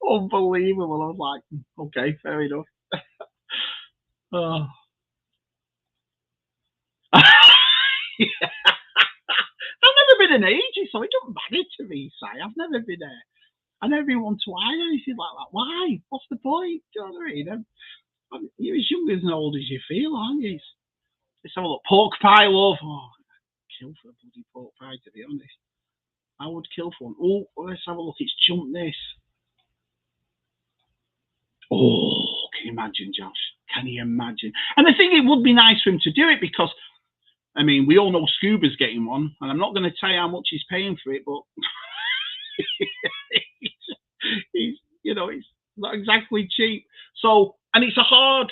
Unbelievable. I was like, okay, fair enough. Oh. Yeah. I've never been an agent, so it don't matter to me, Si. I've never been there. I never been one to hide anything like that. Why? What's the point? Do you know what I mean? You're as young and old as you feel, aren't you? Let's have a look. Pork pie, love. Oh, I'd kill for a bloody pork pie, to be honest. I would kill for one. Oh, let's have a look. It's jumped this. Oh, can you imagine, Josh? Can you imagine? And I think it would be nice for him to do it because, I mean, we all know Scuba's getting one, and I'm not going to tell you how much he's paying for it, but he's not exactly cheap. So, and it's hard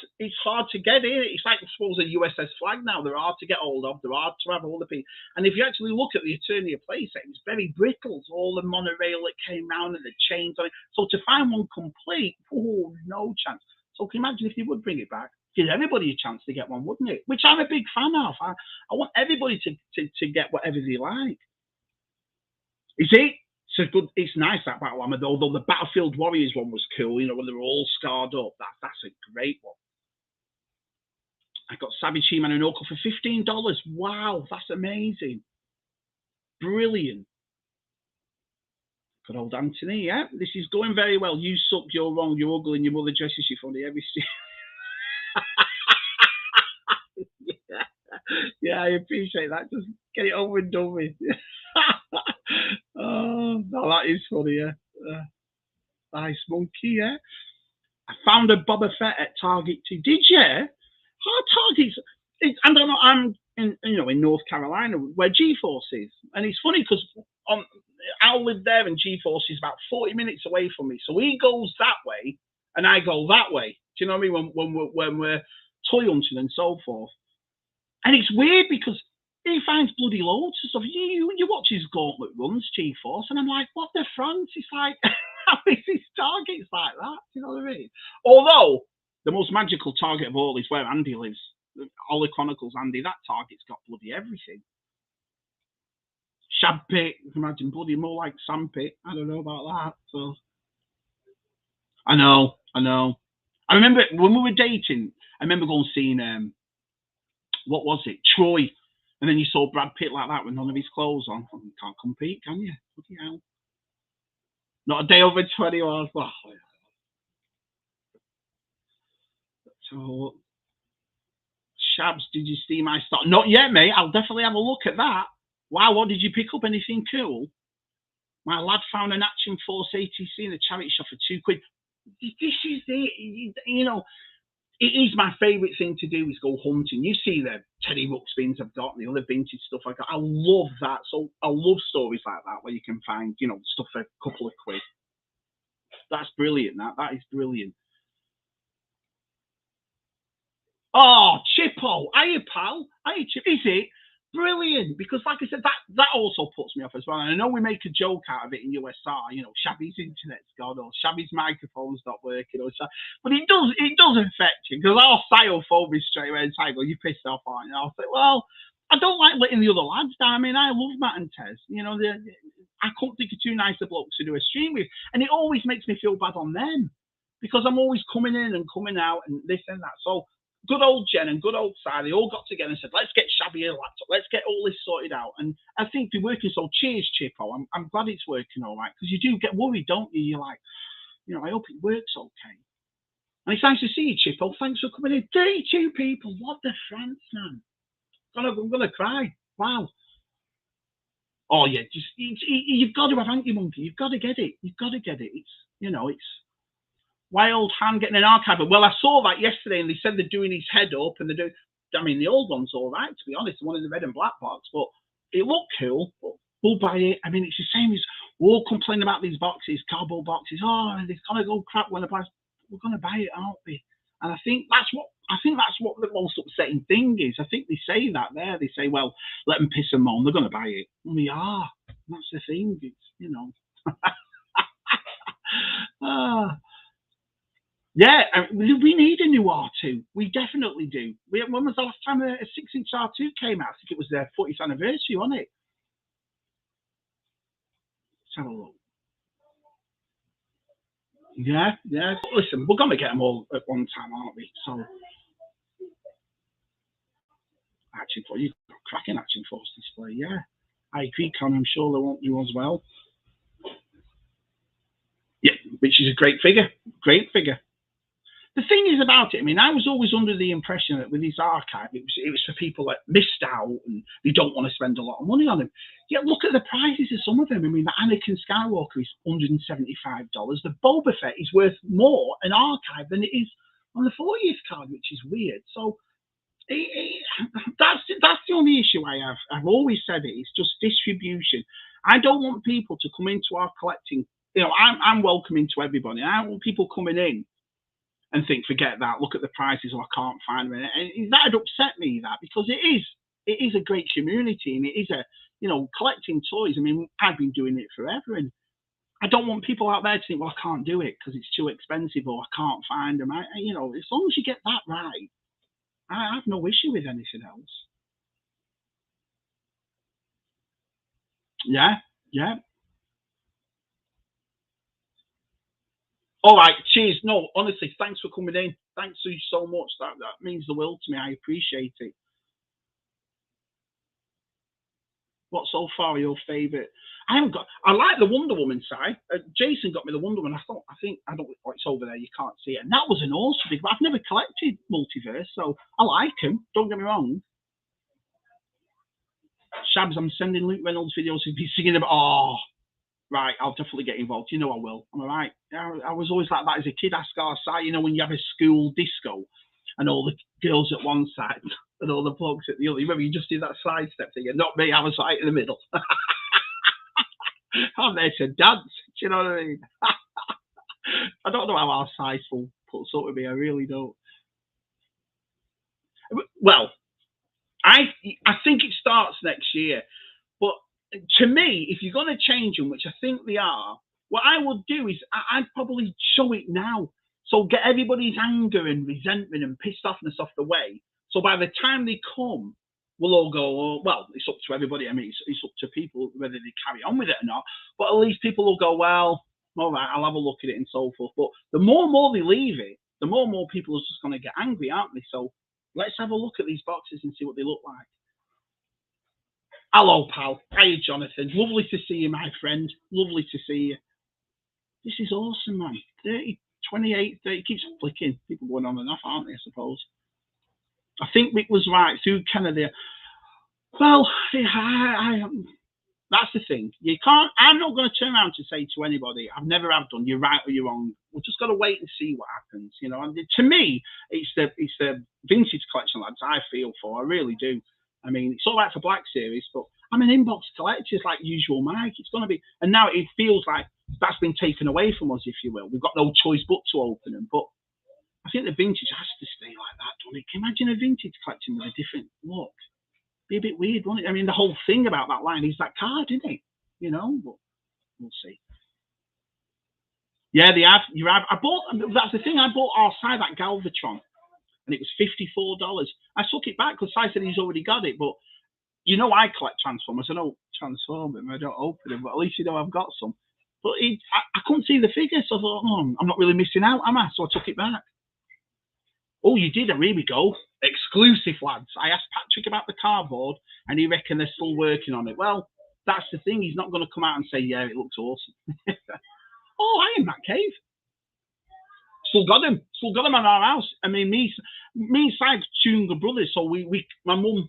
to get in. It's like, I suppose, a USS flag now. They're hard to get hold of. They're hard to have all the people. And if you actually look at the Eternia playset, it's very brittle. All the monorail that came round and the chains on it. So to find one complete, oh, no chance. So can you imagine if they would bring it back? Give everybody a chance to get one, wouldn't it? Which I'm a big fan of. I want everybody to get whatever they like. You see? So good. It's nice, that battle armor, although the Battlefield Warriors one was cool, when they were all scarred up. That's a great one. I got Shabby She-Man and Orko for $15. Wow, that's amazing. Brilliant. Good old Anthony, yeah. This is going very well. You suck, you're wrong, you're ugly, and your mother dresses you funny every yeah, I appreciate that. Just get it over and done with. Oh, no, that is funny, yeah. Nice monkey, yeah. I found a Boba Fett at Target too. Did you? Target's. I don't know. I'm in North Carolina where G-Force is, and it's funny because I live there, and G-Force is about 40 minutes away from me. So he goes that way, and I go that way. Do you know what I mean? When we're toy hunting and so forth, and it's weird because he finds bloody loads of stuff. You watch his gauntlet runs, G-Force, and I'm like, what the France? It's like, how is his Target's like that? Do you know what I mean? Although the most magical Target of all is where Andy lives. Ollie Chronicles Andy, that Target's got bloody everything. Shabby, imagine bloody more like Sandpit. I don't know about that. So I know. I remember when we were dating, I remember going seeing what was it? Troy. And then you saw Brad Pitt like that with none of his clothes on. You can't compete, can you? Bloody hell. Not a day over 20 hours. Oh, yeah. So, Shabs, did you see my stock? Not yet, mate. I'll definitely have a look at that. Wow, what did you pick up? Anything cool? My lad found an Action Force ATC in a charity shop for £2. This is it. It is my favourite thing to do is go hunting. You see the Teddy Ruxpins I've got and the other vintage stuff I got. I love that. So I love stories like that where you can find, stuff for a couple of quid. That's brilliant. That is brilliant. Oh, Chippo. Hiya, pal. Hiya, Chip. Is it? Brilliant. Because, like I said, that also puts me off as well. And I know we make a joke out of it in USR, Shabby's internet's gone, or Shabby's microphone's not working, but it does affect you. Because I'll psyophobe straight away and say, well, you're pissed off, aren't you? I'll say, well, I don't like letting the other lads down. I mean, I love Matt and Tez. I couldn't think of two nicer blokes to do a stream with. And it always makes me feel bad on them. Because I'm always coming in and coming out and this and that. So, good old Jen and good old Si, they all got together and said, let's get Shabby a laptop. Let's get all this sorted out. And I think they're working. So cheers, Chippo. I'm glad it's working all right. Because you do get worried, don't you? You're like, I hope it works okay. And it's nice to see you, Chippo. Thanks for coming in. 32 people. What the France, man? I'm going to cry. wow. Oh yeah, just you've got to have anti-monkey. You've got to get it. You've got to get it. It's it's wild hand getting an archive. Well, I saw that yesterday, and they said they're doing his head up, and they're doing. I mean, the old one's all right, to be honest. The one in the red and black box, but it looked cool. But we'll buy it. I mean, it's the same as we're all complaining about these boxes, cardboard boxes. Oh, they're gonna go crap when I buy. We're gonna buy it, aren't we? And I think that's what the most upsetting thing is. I think they say that there. They say, well, let them piss and moan. They're gonna buy it. And we are. That's the thing. It's ah. Yeah, we need a new R2. We definitely do. When was the last time a 6-inch R2 came out? I think it was their 40th anniversary, wasn't it? Let's have a look. Yeah. Listen, we're going to get them all at one time, aren't we? So, Action Force, you've got cracking Action Force display, yeah. I agree, Con, I'm sure they want you as well. Yeah, which is a great figure. Great figure. The thing is about it, I mean, I was always under the impression that with his archive, it was for people that missed out and they don't want to spend a lot of money on them. Yet look at the prices of some of them. I mean, the Anakin Skywalker is $175. The Boba Fett is worth more an archive than it is on the 40th card, which is weird. So that's the only issue I have. I've always said it. It's just distribution. I don't want people to come into our collecting. I'm welcoming to everybody. I don't want people coming in and think, forget that, look at the prices, or I can't find them. And that'd upset me, that, because it is a great community, and it is collecting toys. I mean, I've been doing it forever, and I don't want people out there to think, well, I can't do it because it's too expensive, or I can't find them. As long as you get that right, I have no issue with anything else. Yeah. All right, cheers. No, honestly, thanks for coming in. Thanks you so much. That means the world to me. I appreciate it. What so far are your favourite? I like the Wonder Woman side. Jason got me the Wonder Woman. I don't. Oh, it's over there. You can't see it. And that was an awesome big. But I've never collected Multiverse, so I like him. Don't get me wrong. Shabs, I'm sending Luke Reynolds videos. He'd be singing about. Oh, right. I'll definitely get involved. You know I will. I'm all right. I was always like that as a kid. Ask our side. When you have a school disco, and all the girls at one side and all the blokes at the other. Remember, you just did that side step thing, and not me. I was right in the middle. I'm there to dance. Do you know what I mean? I don't know how our size will put up with me. I really don't. Well, I think it starts next year. But to me, if you're going to change them, which I think they are, what I would do is I'd probably show it now. So get everybody's anger and resentment and pissed offness off the way. So by the time they come, we'll all go, oh, well, it's up to everybody. I mean, it's up to people whether they carry on with it or not. But at least people will go, well, all right, I'll have a look at it and so forth. But the more and more they leave it, the more and more people are just going to get angry, aren't they? So let's have a look at these boxes and see what they look like. Hello, pal. Hey, Jonathan. Lovely to see you, my friend. Lovely to see you. This is awesome, man. 30, 28, 30. Keeps flicking. People going on and off, aren't they, I suppose? I think Rick was right. Through Kennedy. Well, that's the thing. You can't. I'm not going to turn around to say to anybody, I've never have done, you're right or you're wrong. We've just got to wait and see what happens. And to me, it's the vintage collection, lads, I feel for. I really do. I mean, it's all right for Black Series, but I'm an inbox collector, it's like usual Mike. It's going to be, and now it feels like that's been taken away from us, if you will. We've got no choice but to open them. But I think the vintage has to stay like that, don't it? Can you imagine a vintage collection with a different look? Be a bit weird, wouldn't it? I mean, the whole thing about that line is that card, isn't it? But we'll see. Yeah, they have. That's the thing. I bought our side, that Galvatron, and it was $54. I took it back because I said he's already got it. But I collect Transformers. I don't transform them. I don't open them. But at least I've got some. But I couldn't see the figure, so I thought, I'm not really missing out, am I? So I took it back. Oh, you did? Here we go. Exclusive, lads. I asked Patrick about the cardboard, and he reckoned they're still working on it. Well, that's the thing. He's not going to come out and say, yeah, it looks awesome. Oh, I am that cave. Still got him. Still got him at our house. I mean, me and Cy two younger brothers. So my mum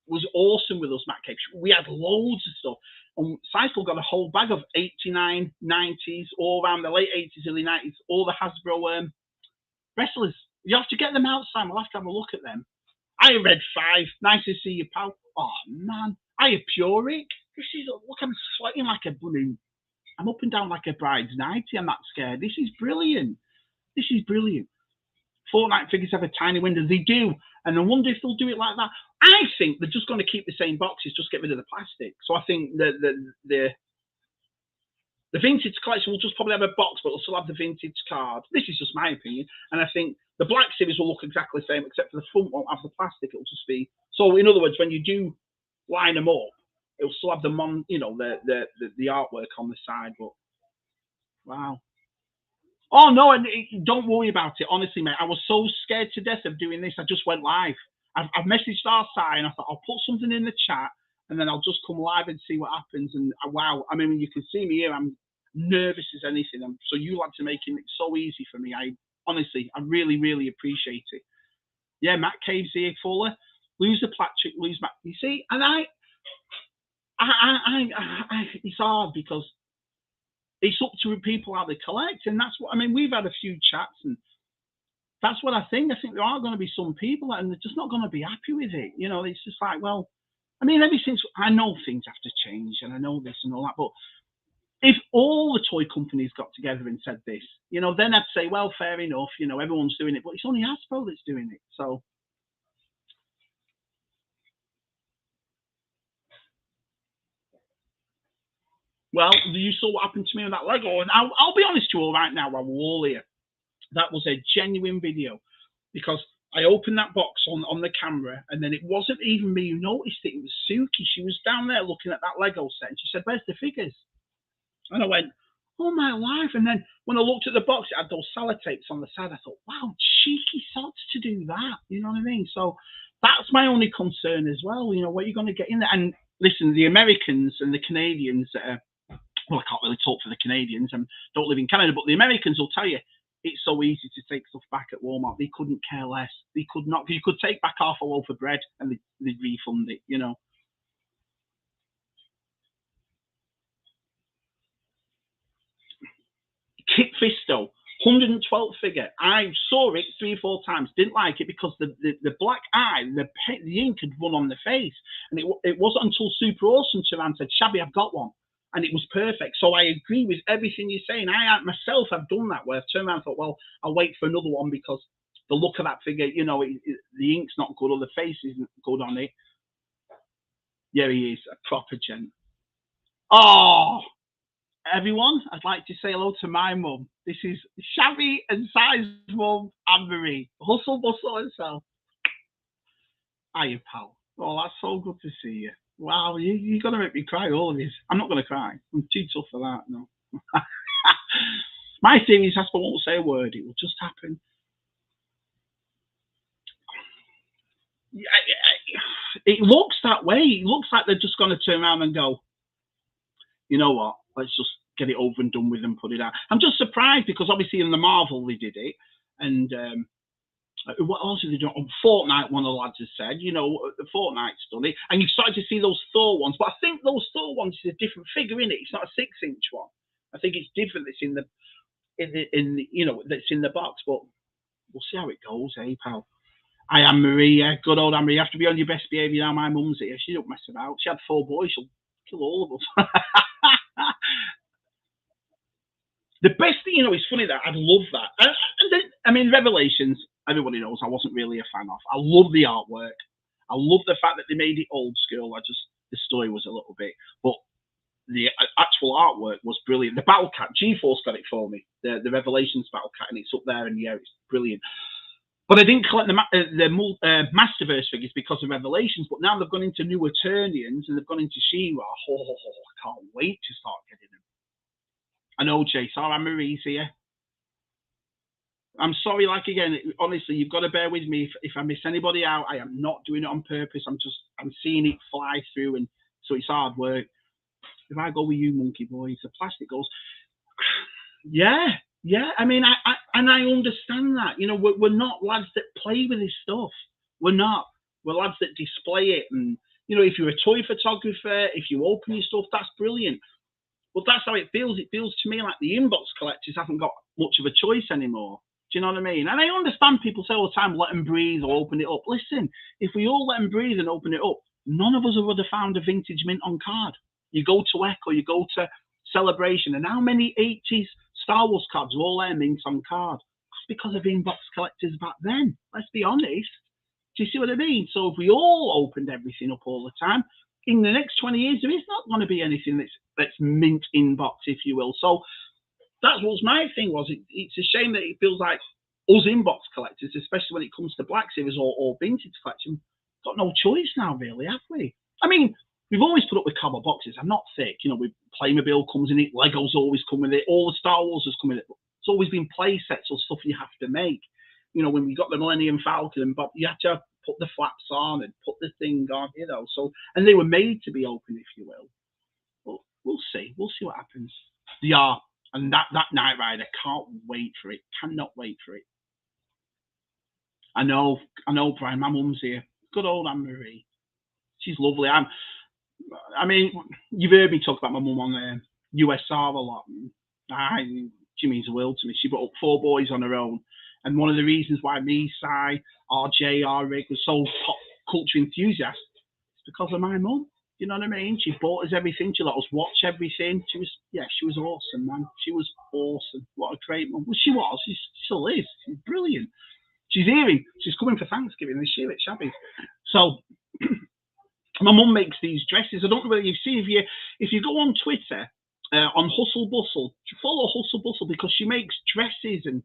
was awesome with us, Matt Cave. We had loads of stuff. And Cycle got a whole bag of 89, 90s, all around the late 80s, early 90s, all the Hasbro wrestlers. You have to get them outside. We'll have to have a look at them. I Red 5. Nice to see you, pal. Oh, man. I Puric. This is, look, I'm sweating like a balloon. I'm up and down like a bride's nightie. I'm not scared. This is brilliant. This is brilliant. Fortnite figures have a tiny window. They do. And I wonder if they'll do it like that. I think they're just going to keep the same boxes, just get rid of the plastic. So I think the vintage collection will just probably have a box, but they'll still have the vintage card. This is just my opinion. And I think the Black Series will look exactly the same, except for the front won't have the plastic. It'll just be... So in other words, when you do line them up, it'll still have the artwork on the side. But wow. Oh, no, and don't worry about it. Honestly, mate, I was so scared to death of doing this. I just went live. I've messaged our side, and I thought, I'll put something in the chat, and then I'll just come live and see what happens. And wow, I mean, you can see me here. I'm nervous as anything. So you lads are making it so easy for me. I really, really appreciate it. Yeah, Matt Cave's here, Fuller. Lose the plastic, lose Matt. You see, and I it's hard because it's up to people how they collect, and that's what I mean. We've had a few chats, and that's what I think. I think there are going to be some people, and they're just not going to be happy with it. You know, it's just like, well, I mean, ever since I know things have to change, and I know this and all that, but if all the toy companies got together and said this, you know, then I'd say, well, fair enough. You know, everyone's doing it, but it's only Hasbro that's doing it. So. Well, you saw what happened to me with that Lego, and I'll be honest to you all right now, while we're all here. That was a genuine video because I opened that box on the camera, and then it wasn't even me who noticed it. It was Suki. She was down there looking at that Lego set, and she said, "Where's the figures?" And I went, "Oh my life!" And then when I looked at the box, it had those sellotapes on the side. I thought, "Wow, cheeky thoughts to do that." You know what I mean? So that's my only concern as well. You know, what you're going to get in there. And listen, the Americans and the Canadians that are, well, I can't really talk for the Canadians and don't live in Canada, but the Americans will tell you it's so easy to take stuff back at Walmart. They couldn't care less. They could not. You could take back half a loaf of bread and they'd refund it, you know. Kit Fisto, 112th figure. I saw it 3 or 4 times. Didn't like it because the black eye, the ink had run on the face. And it wasn't until Super Awesome turned around and said, "Shabby, I've got one." And it was perfect. So I agree with everything you're saying. I myself have done that where I've turned around and thought, well, I'll wait for another one because the look of that figure, you know, the ink's not good or the face isn't good on it. Yeah, he is a proper gent. Oh, everyone, I'd like to say hello to my mum. This is Shabby and Si's mum, Anne-Marie. Hustle, bustle herself. Hiya, pal. Oh, that's so good to see you. Wow, you're going to make me cry, all of you. I'm not going to cry. I'm too tough for that, no. My theory is Hasbro won't say a word. It will just happen. It looks that way. It looks like they're just going to turn around and go, you know what, let's just get it over and done with and put it out. I'm just surprised because obviously in the Marvel they did it. And what else did they do? On Fortnite, one of the lads has said, you know, Fortnite's done it. And you've started to see those Thor ones. But I think those Thor ones is a different figure, in it. It's not a 6-inch one. I think it's different. It's in the you know, that's in the box. But we'll see how it goes, eh, pal? I am Maria, good old Anne-Marie. You have to be on your best behaviour now. My mum's here. She don't mess about. She had 4 boys. She'll kill all of us. The best thing, you know, it's funny that I'd love that. And then, I mean, Revelations, everybody knows I wasn't really a fan of. I love the artwork. I love the fact that they made it old school. The story was a little bit, but the actual artwork was brilliant. The Battle Cat, G-Force got it for me. The Revelations Battle Cat, and it's up there, and yeah, it's brilliant. But I didn't collect the Masterverse figures because of Revelations, but now they've gone into New Eternians and they've gone into She-Ra. Oh, I can't wait to start getting them. I know, Chase. I'm Marie's here. I'm sorry, like, again, honestly, you've got to bear with me. If I miss anybody out, I am not doing it on purpose. I'm seeing it fly through, and so it's hard work. If I go with you, Monkey Boys, the plastic goes, yeah. I mean, I understand that. You know, we're not lads that play with this stuff. We're not. We're lads that display it and You know, if you're a toy photographer, if you open your stuff, that's brilliant. But that's how it feels. It feels to me like the inbox collectors haven't got much of a choice anymore. Do you know what I mean? And I understand people say all the time, let them breathe or open it up. Listen, if we all let them breathe and open it up, none of us would have found a vintage mint on card. You go to Echo, you go to Celebration, and how many 80s Star Wars cards were all there mints on card? That's because of inbox collectors back then. Let's be honest. Do you see what I mean? So if we all opened everything up all the time, in the next 20 years, there is not going to be anything that's mint inbox, if you will. So that's what my thing was. It's a shame that it feels like us inbox collectors, especially when it comes to Black Series or vintage collection, got no choice now, really, have we? I mean, we've always put up with cardboard boxes. I'm not thick. You know, with Playmobil comes in it, Lego's always come with it, all the Star Wars has come with it. It's always been play sets or stuff you have to make. You know, when we got the Millennium Falcon and Bob, you had to put the flaps on and put the thing on, you know. So, and they were made to be open, if you will. But we'll see. We'll see what happens. They are. And that Knight Rider, can't wait for it. Cannot wait for it. I know, Brian. My mum's here. Good old Anne-Marie. She's lovely. I mean, you've heard me talk about my mum on USR a lot. She means the world to me. She brought up 4 boys on her own. And one of the reasons why me, Si, RJ, Rick was so pop culture enthusiast is because of my mum. You know what I mean? She bought us everything. She let us watch everything. She was awesome, man. She was awesome. What a great mum. Well, she was. She still is. She's brilliant. She's hearing. She's coming for Thanksgiving this year at Shabby. So my mum makes these dresses. I don't know whether you've seen. If you go on Twitter on Hustle Bustle, follow Hustle Bustle because she makes dresses and.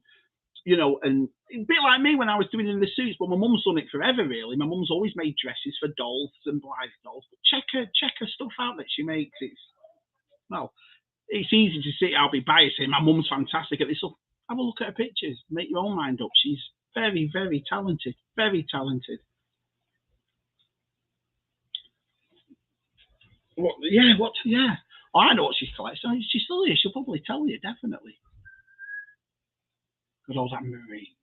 You know, and a bit like me when I was doing in the suits, but my mum's done it forever, really. My mum's always made dresses for dolls and Blythe dolls. But check her stuff out that she makes. It's easy to see. I'll be biased saying my mum's fantastic at this stuff. Have a look at her pictures. Make your own mind up. She's very, very talented. Very talented. Yeah. Oh, I know what she's collecting. She's still here. She'll probably tell you, definitely. Good old Anne-Marie.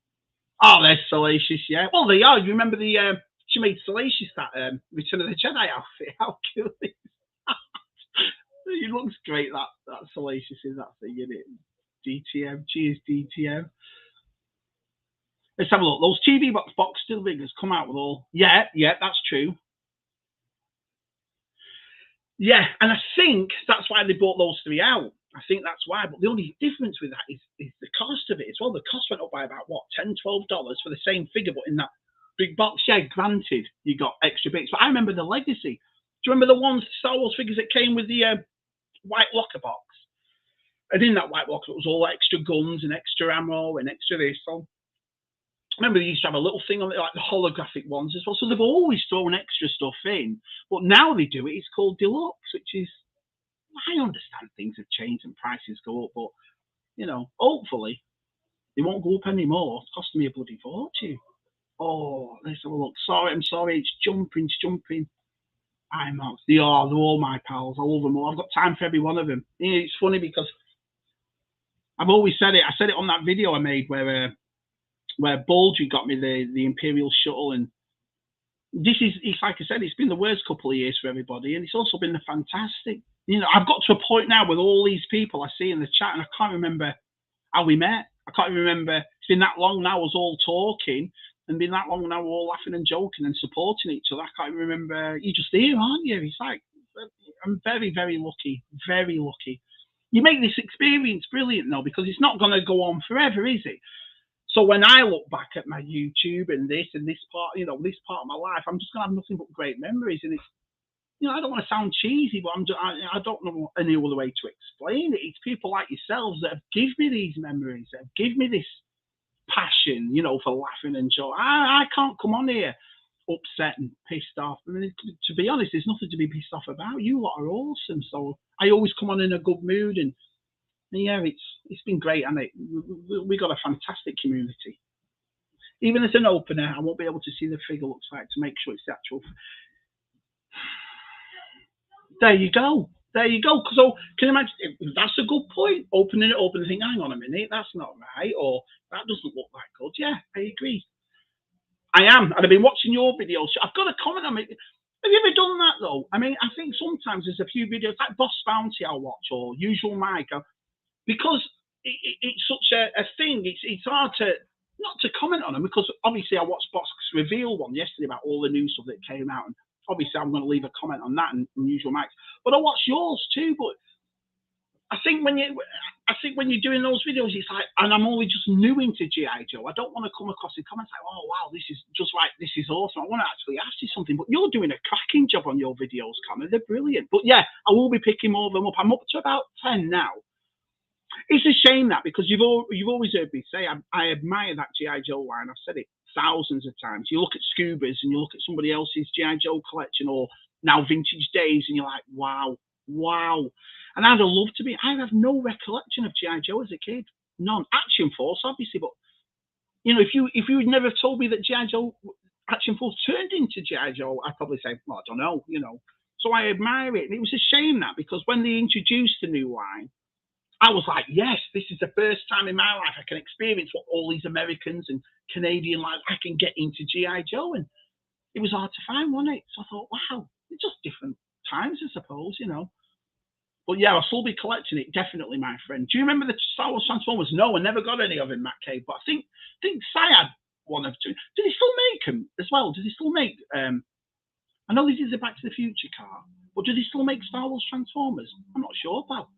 Oh, they're Salacious, yeah. Well, they are. You remember she made Salacious that Return of the Jedi outfit. How cool is that? It looks great, that Salacious is that thing, isn't it? DTM. Cheers, DTM. Let's have a look. Those TV box still figures come out with all. Yeah, that's true. Yeah, and I think that's why they brought those 3 out. I think that's why. But the only difference with that is the cost of it as well. The cost went up by about, what, $10, $12 for the same figure, but in that big box. Yeah, granted, you got extra bits. But I remember the Legacy. Do you remember the ones, Star Wars figures that came with the white locker box? And in that white locker, it was all extra guns and extra ammo and extra this. So I remember they used to have a little thing on it, like the holographic ones as well. So they've always thrown extra stuff in. But now they do it. It's called Deluxe, which is... I understand things have changed and prices go up, but, you know, hopefully they won't go up anymore. It's costing me a bloody fortune. Oh, let's have a look. I'm sorry. It's jumping. IMAX. They're all my pals. I love them all. I've got time for every one of them. You know, it's funny because I've always said it. I said it on that video I made where Bulgy got me the Imperial Shuttle, and it's like I said, it's been the worst couple of years for everybody, and it's also been the fantastic. You know, I've got to a point now with all these people I see in the chat, and I can't remember how we met. I can't remember. It's been that long now, us all talking, and been that long now, we're all laughing and joking and supporting each other. I can't remember. You're just here, aren't you? It's like, I'm very, very lucky. Very lucky. You make this experience brilliant, though, because it's not going to go on forever, is it? So when I look back at my YouTube and this part, you know, this part of my life, I'm just going to have nothing but great memories. And it's, you know, I don't want to sound cheesy, but I don't know any other way to explain it. It's people like yourselves that have given me these memories, that have given me this passion, you know, for laughing and joy. I can't come on here upset and pissed off. I mean, to be honest, there's nothing to be pissed off about. You lot are awesome. So I always come on in a good mood, and yeah, it's been great, and we got a fantastic community. Even as an opener, I won't be able to see the figure looks like to make sure it's the actual. There you go. So can you imagine? That's a good point. Opening it up and think, hang on a minute, that's not right, or that doesn't look that good. Yeah, I agree. I am, and I've been watching your videos. I've got a comment on it. Have you ever done that though? I mean, I think sometimes there's a few videos like Boss Bounty I'll watch or Usual Mike, because it's such a thing. It's hard to not to comment on them because obviously I watched Box Reveal one yesterday about all the new stuff that came out, and obviously I'm going to leave a comment on that and Usual Mike's. But I watch yours too. But I think when you're doing those videos, it's like, and I'm only just new into GI Joe. I don't want to come across in comments like, oh wow, this is just right, this is awesome. I want to actually ask you something. But you're doing a cracking job on your videos, Connor. They're brilliant. But yeah, I will be picking more of them up. I'm up to about 10 now. It's a shame that because you've always heard me say I admire that GI Joe line. I've said it thousands of times. You look at Scuba's and you look at somebody else's GI Joe collection or now Vintage Days, and you're like, wow. And I'd have loved to be. I have no recollection of GI Joe as a kid, none. Action Force, obviously, but you know, if you would never told me that GI Joe Action Force turned into GI Joe, I'd probably say, well, I don't know, you know. So I admire it, and it was a shame that because when they introduced the new line, I was like, yes, this is the first time in my life I can experience what all these Americans and Canadian like. I can get into GI Joe, and it was hard to find, wasn't it? So I thought, wow, it's just different times, I suppose, you know. But yeah, I'll still be collecting it, definitely, my friend. Do you remember the Star Wars Transformers? No, I never got any of them, Matt Cave. But I think Syad one of two. Do they still make them as well? Do they still make? I know this is a Back to the Future car, but do they still make Star Wars Transformers? I'm not sure, pal.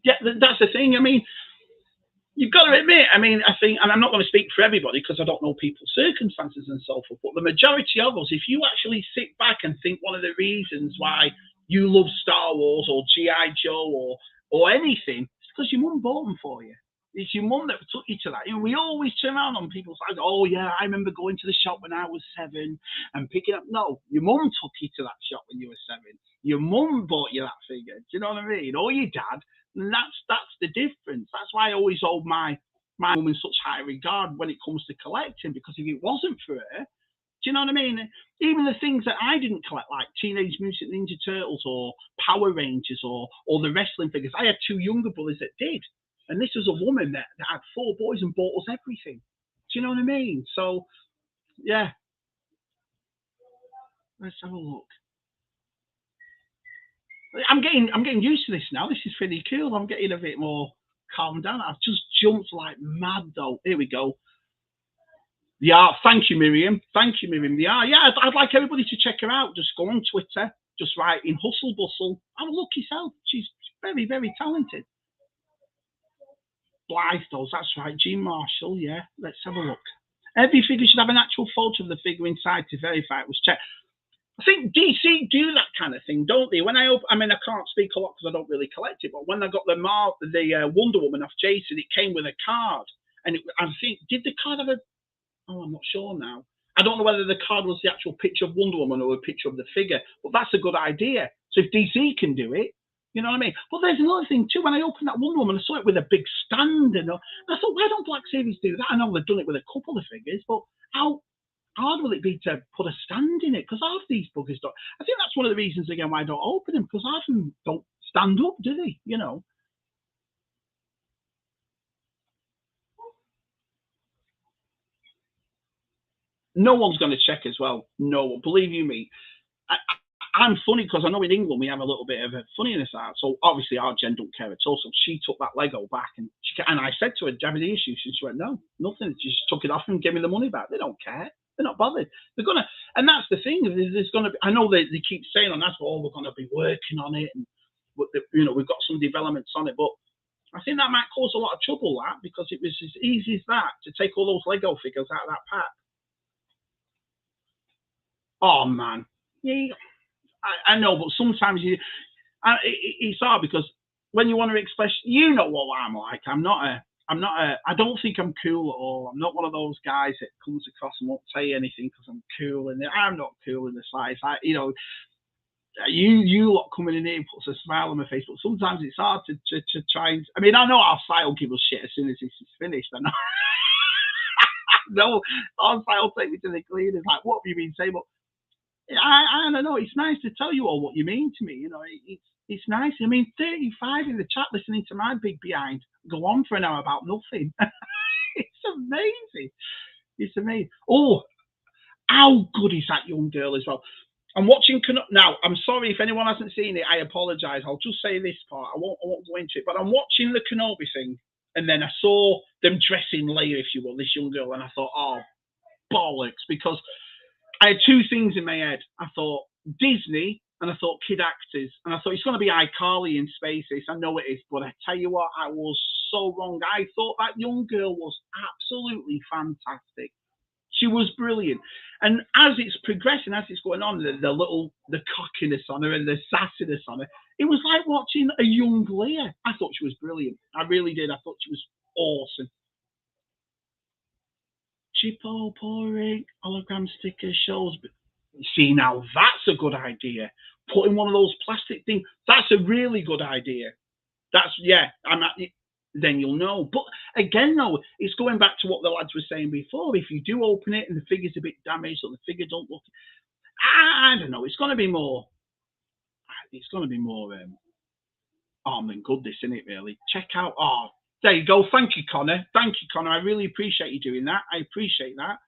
Yeah, that's the thing. I mean, you've got to admit, I mean, I think, and I'm not going to speak for everybody because I don't know people's circumstances and so forth, but the majority of us, if you actually sit back and think one of the reasons why you love Star Wars or G.I. Joe or anything, it's because your mum bought them for you. It's your mum that took you to that. You know, we always turn around on people's like, oh yeah, I remember going to the shop when I was 7 and picking up. No, your mum took you to that shop when you were 7. Your mum bought you that figure. Do you know what I mean? Or your dad. And that's the difference. That's why I always hold my mum in such high regard when it comes to collecting, because if it wasn't for her, do you know what I mean? Even the things that I didn't collect, like Teenage Mutant Ninja Turtles or Power Rangers or the wrestling figures, I had 2 younger brothers that did. And this was a woman that had 4 boys and bought us everything. Do you know what I mean? So, yeah. Let's have a look. I'm getting used to this now. This is pretty cool. I'm getting a bit more calmed down. I've just jumped like mad though. Here we go. The art. Thank you, Miriam. Thank you, Miriam. The art. Yeah, I'd like everybody to check her out. Just go on Twitter. Just write in Hustle Bustle. Have a look yourself. She's very, very talented. Blythe does. That's right. Jean Marshall. Yeah. Let's have a look. Every figure should have an actual photo of the figure inside to verify it was checked. I think DC do that kind of thing, don't they? When I mean, I can't speak a lot because I don't really collect it, but when I got the Wonder Woman off Jason, it came with a card, and I think, did the card have a? Oh, I'm not sure now. I don't know whether the card was the actual picture of Wonder Woman or a picture of the figure, but that's a good idea. So if DC can do it, you know what I mean? But there's another thing too. When I opened that Wonder Woman, I saw it with a big stand, and I thought, why don't Black Series do that? I know they've done it with a couple of figures, but how hard will it be to put a stand in it? Because half these buggers don't. I think that's one of the reasons again why I don't open them, because half of them don't stand up, do they? You know. No one's going to check as well. No one, believe you me. I'm funny because I know in England we have a little bit of a funniness art. So obviously our Jen don't care at all. So she took that Lego back, and I said to her, "Do you have any issues?" And she went, "No, nothing." She just took it off and gave me the money back. They don't care. They're not bothered. They're gonna, and that's the thing. There's gonna be. I know they keep saying on that, oh, we're gonna be working on it, and you know, we've got some developments on it, but I think that might cause a lot of trouble. That because it was as easy as that to take all those Lego figures out of that pack. Oh man, yeah, I know, but sometimes it's hard because when you want to express, you know what I'm like. I don't think I'm cool at all. I'm not one of those guys that comes across and won't say anything because I'm cool, and I'm not cool in the slightest. You know, you lot coming in here puts a smile on my face, but sometimes it's hard to try and. I mean, I know our site will give us shit as soon as this is finished. I know. No, our site will take me to the cleaners. Like, what have you been saying? But I don't know. It's nice to tell you all what you mean to me. You know, it's nice. I mean, 35 in the chat listening to my big behind go on for an hour about nothing. It's amazing. It's amazing. Oh, How good is that young girl as well? I'm watching now. I'm sorry if anyone hasn't seen it. I apologise. I'll just say this part. I won't go into it. But I'm watching the Kenobi thing, and then I saw them dressing Leia, if you will, this young girl, and I thought, oh, bollocks, because I had two things in my head. I thought Disney, and I thought kid actors, and I thought it's going to be iCarly in Spaces. I know it is, but I tell you what, I was so wrong. I thought that young girl was absolutely fantastic. She was brilliant. And as it's progressing, as it's going on, the cockiness on her and the sassiness on her, it was like watching a young Leia. I thought she was brilliant. I really did. I thought she was awesome. Cheapo, pouring, hologram sticker shows. See, now that's a good idea. Putting one of those plastic things, that's a really good idea. That's, yeah, then you'll know. But again, though, it's going back to what the lads were saying before. If you do open it and the figure's a bit damaged or the figure don't look, I don't know. It's going to be more. It's going to be more arm than good. This, isn't it? Really. Check out. Oh, there you go. Thank you, Connor. Thank you, Connor. I really appreciate you doing that. I appreciate that.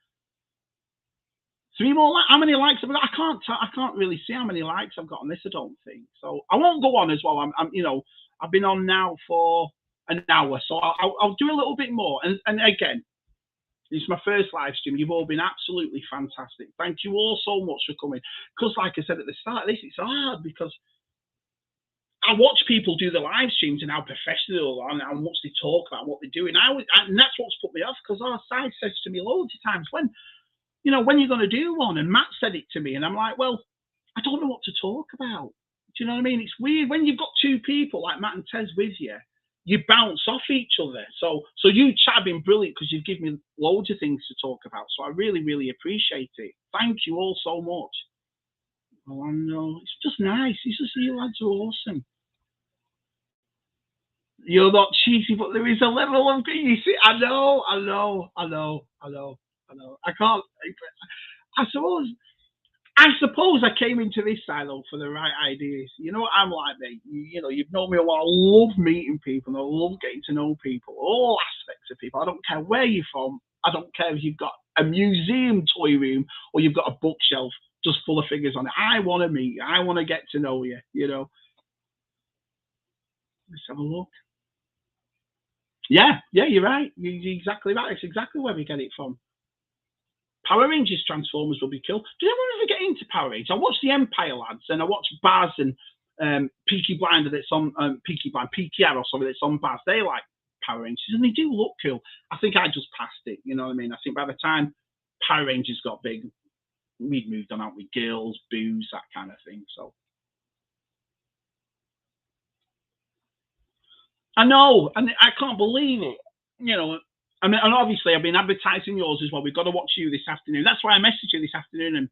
3 more. How many likes have I got? I can't really see how many likes I've got on this. I don't think so. I won't go on as well. I've been on now for an hour, so I'll do a little bit more. And again, this is my first live stream. You've all been absolutely fantastic. Thank you all so much for coming. Because, like I said at the start of this, it's hard because I watch people do the live streams and how professional they are and how much they talk about what they're doing. And that's what's put me off, because our side says to me loads of times, when you're going to do one? And Matt said it to me, and I'm like, well, I don't know what to talk about. Do you know what I mean? It's weird when you've got two people like Matt and Tez with you. You bounce off each other. So you chat have been brilliant because you've given me loads of things to talk about. So I really, really appreciate it. Thank you all so much. Oh, I know. It's just nice. It's just, you lads are awesome. You're not cheesy, but there is a level of, you see, I know. I can't, I suppose I came into this silo for the right ideas. You know what I'm like, mate? You've known me a while. I love meeting people. I love getting to know people, all aspects of people. I don't care where you're from. I don't care if you've got a museum toy room or you've got a bookshelf just full of figures on it. I want to meet you. I want to get to know you, Let's have a look. Yeah, you're right. You're exactly right. It's exactly where we get it from. Power Rangers Transformers will be cool. Do anyone ever get into Power Rangers? I watch the Empire lads, and I watch Baz and Peaky Blinder that's on Peaky Arrow, sorry, that's on Baz. They like Power Rangers, and they do look cool. I think I just passed it, you know what I mean? I think by the time Power Rangers got big, we'd moved on out with girls, booze, that kind of thing. So I know, and I can't believe it. I mean, and obviously I've been advertising yours as well. We've got to watch you this afternoon. That's why I messaged you this afternoon, and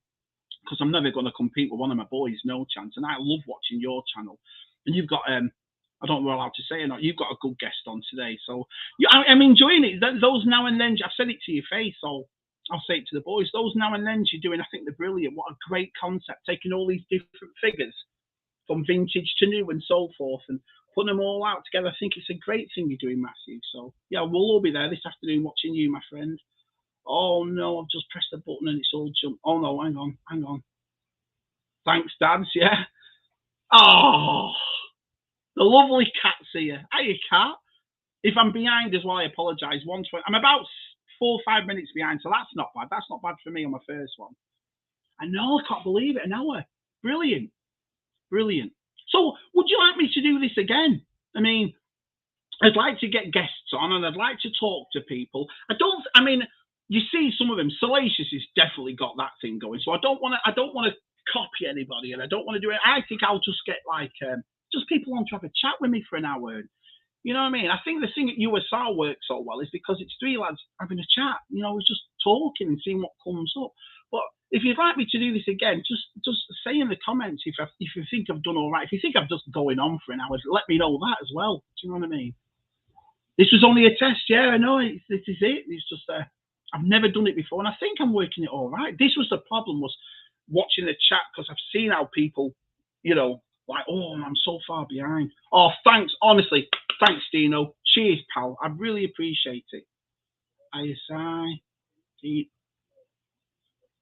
because I'm never going to compete with one of my boys, no chance. And I love watching your channel. And you've got, I don't know if we're allowed to say or not, you've got a good guest on today. So I'm enjoying it. Those now and then, I've said it to your face, so I'll say it to the boys. Those now and then you're doing, I think they're brilliant. What a great concept, taking all these different figures from vintage to new and so forth, and putting them all out together. I think it's a great thing you're doing, Matthew. So, yeah, we'll all be there this afternoon watching you, my friend. Oh, no, I've just pressed the button and it's all jumped. Oh, no, hang on. Thanks, Dads, yeah. Oh, the lovely cat's here. Hiya, cat. If I'm behind as well, I apologise. I'm about 4 or 5 minutes behind, so that's not bad. That's not bad for me on my first one. I know, I can't believe it, an hour. Brilliant. So, would you like me to do this again? I mean, I'd like to get guests on, and I'd like to talk to people. You see some of them. Salacious has definitely got that thing going. So I don't want to copy anybody, and I don't want to do it. I think I'll just get just people on to have a chat with me for an hour. You know what I mean? I think the thing at USR works so well is because it's 3 lads having a chat. We're just talking and seeing what comes up. But if you'd like me to do this again, just say in the comments if you think I've done all right. If you think I'm just going on for an hour, let me know that as well. Do you know what I mean? This was only a test. Yeah, I know. This is it. It's just I've never done it before, and I think I'm working it all right. This was the problem, was watching the chat, because I've seen how people, like, oh, I'm so far behind. Oh, thanks. Honestly, thanks, Dino. Cheers, pal. I really appreciate it. ISI.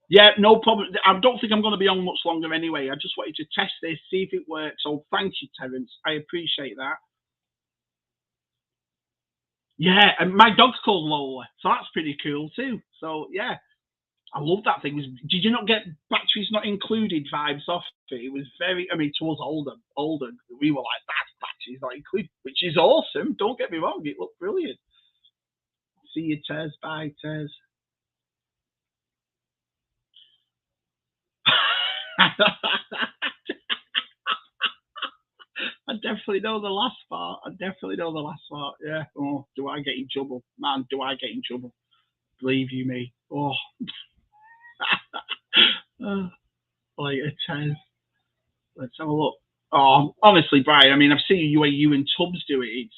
Yeah, no problem. I don't think I'm going to be on much longer anyway. I just wanted to test this, see if it works. So thank you, Terence. I appreciate that. Yeah, and my dog's called Lola, so that's pretty cool too. So yeah, I love that thing. Did you not get batteries not included vibes off it? It was very. I mean, to us older, we were like, that's batteries not included, which is awesome. Don't get me wrong, it looked brilliant. See you, Tez. Bye, Tez. I definitely know the last part. I definitely know the last part. Yeah. Oh, do I get in trouble? Man, do I get in trouble? Believe you me. Oh, like a 10. Let's have a look. Oh, honestly, Brian, I mean, I've seen you and Tubbs do it.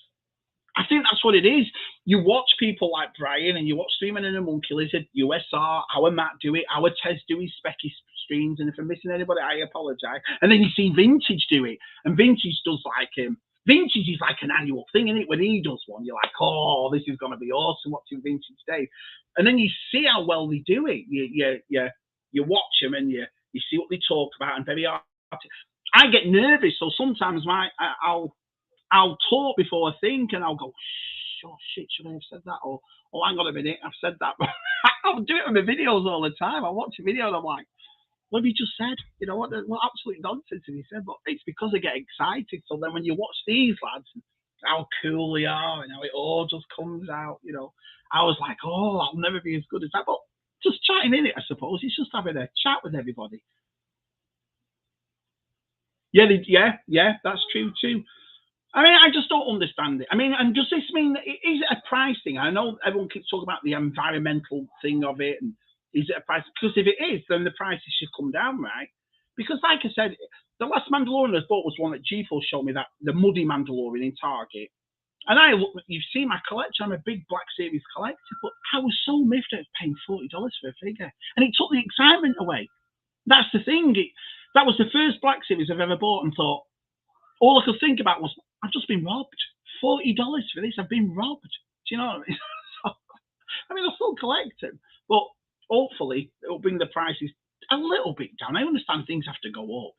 I think that's what it is. You watch people like Brian and you watch Streaming in a Monkey Lizard, USR, our Matt do it, our Tez do his specky streams, and if I'm missing anybody, I apologise. And then you see Vintage do it, and Vintage does like him. Vintage is like an annual thing, isn't it? When he does one, you're like, oh, this is going to be awesome watching Vintage Dave. And then you see how well they do it. You watch them and you see what they talk about, and very hard. I get nervous, so sometimes I'll talk before I think, and I'll go, oh shit, should I have said that? Or, oh, hang on a minute, I've said that. I'll do it on my videos all the time. I watch a video and I'm like, what have you just said? You know what absolute nonsense have you said? But it's because I get excited. So then when you watch these lads, how cool they are and how it all just comes out, I was like, oh, I'll never be as good as that. But just chatting in it, I suppose. It's just having a chat with everybody. Yeah, that's true too. I mean, I just don't understand it. I mean, and does this mean, is it a price thing? I know everyone keeps talking about the environmental thing of it, and is it a price? Because if it is, then the prices should come down, right? Because, like I said, the last Mandalorian I bought was one that G-Force showed me, that the Muddy Mandalorian in Target. And you've seen my collection. I'm a big Black Series collector, but I was so miffed at paying $40 for a figure, and it took the excitement away. That's the thing. That was the first Black Series I've ever bought, and thought, all I could think about was, I've just been robbed. $40 for this. I've been robbed. Do you know what I mean? I mean, I still collect them, but hopefully it'll bring the prices a little bit down. I understand things have to go up.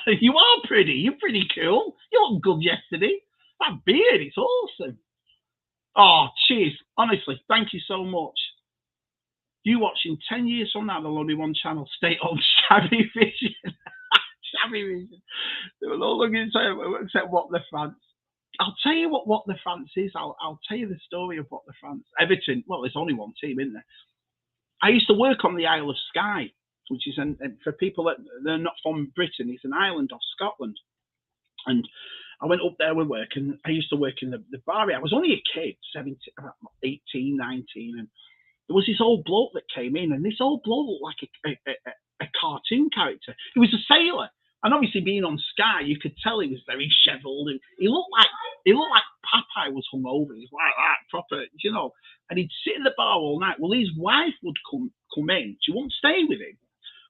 You are pretty. You're pretty cool. You look good yesterday. That beard, it's awesome. Oh, cheers. Honestly, thank you so much. You watching 10 years from now, there'll only one channel. Stay on Shabby Vision. Shabby Vision. There was no longer except What the France. I'll tell you what the France is. I'll tell you the story of What the France. Everton. Well, there's only one team, isn't there? I used to work on the Isle of Skye, which is for people that they're not from Britain. It's an island off Scotland, and I went up there with work, and I used to work in the bar. I was only a kid, 17, 18, 19, and there was this old bloke that came in, and this old bloke looked like a cartoon character. He was a sailor, and obviously being on Sky, you could tell he was very shriveled, and he looked like Popeye was hungover. He was like that, proper, And he'd sit in the bar all night. Well, his wife would come in. She wouldn't stay with him,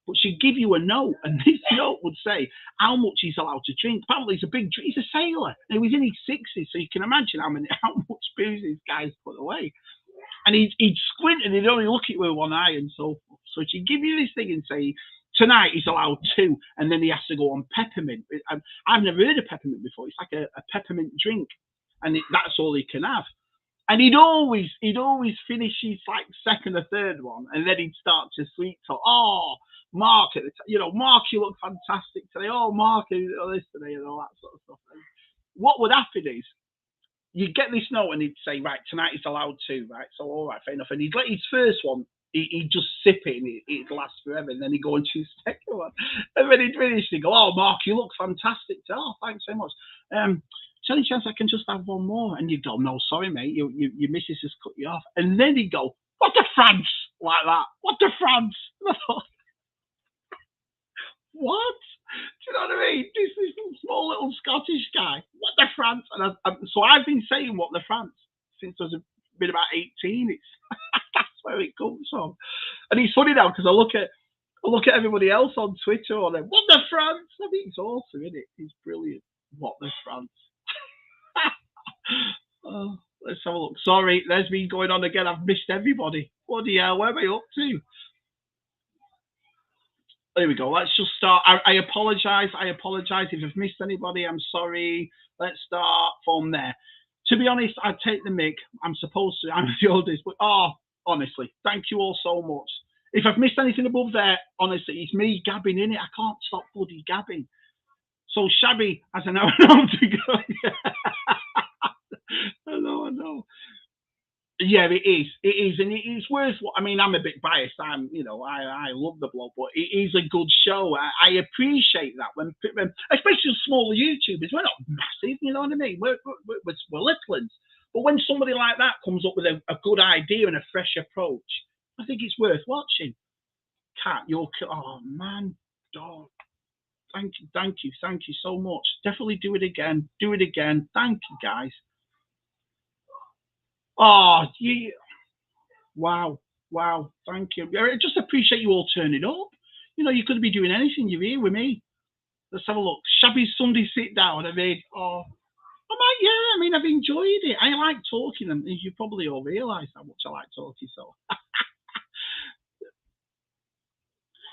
but she'd give you a note, and this note would say how much he's allowed to drink. Apparently, he's a sailor, and he was in his 60s, so you can imagine how much booze this guy's put away. And he'd squint and he'd only look at you with one eye and so forth. So she'd give you this thing and say, tonight he's allowed 2, and then he has to go on peppermint. I've never heard of peppermint before. It's like a peppermint drink, and that's all he can have. And he'd always finish his like second or third one, and then he'd start to sweet talk. Oh, Mark, Mark, you look fantastic today. Oh, Mark, you know this today, and all that sort of stuff. And what would happen is, you'd get this note and he'd say, right, tonight he's allowed 2, right? So, all right, fair enough. And he'd let his first one, he'd just sip it and it'd last forever. And then he'd go into his second one. And when he'd finish, he'd go, oh, Mark, you look fantastic. Oh, thanks so much. Is there any chance I can just have one more? And you'd go, no, sorry, mate, your missus has cut you off. And then he'd go, what the France? Like that. What the France? What? Do you know what I mean? This small little Scottish guy. What the France? And so I've been saying what the France since I've been about 18. That's where it comes from. And it's funny now because I look at everybody else on Twitter or them. What the France? I think it's awesome, isn't it? It's brilliant. What the France? Let's have a look. Sorry, there's me going on again. I've missed everybody. Bloody hell, where am I up to? There we go. Let's just start. I apologise. I apologise if I've missed anybody. I'm sorry. Let's start from there. To be honest, I take the mic. I'm supposed to. I'm the oldest, but honestly, thank you all so much. If I've missed anything above there, honestly, it's me gabbing in it. I can't stop bloody gabbing. So Shabby has an hour to go. I know. Yeah, it is. It is, and it's worth. I mean, I'm a bit biased. I love the blog, but it is a good show. I appreciate that when, especially smaller YouTubers, we're not massive. You know what I mean? We're littlings. But when somebody like that comes up with a good idea and a fresh approach, I think it's worth watching. Cat, oh man, dog. Thank you so much. Definitely do it again. Thank you, guys. Oh, yeah. Wow. Thank you. I just appreciate you all turning up. You know, you could be doing anything. You're here with me. Let's have a look. Shabby Sunday sit down. I mean, I mean, I've enjoyed it. I like talking, and you probably all realise how much I like talking. So,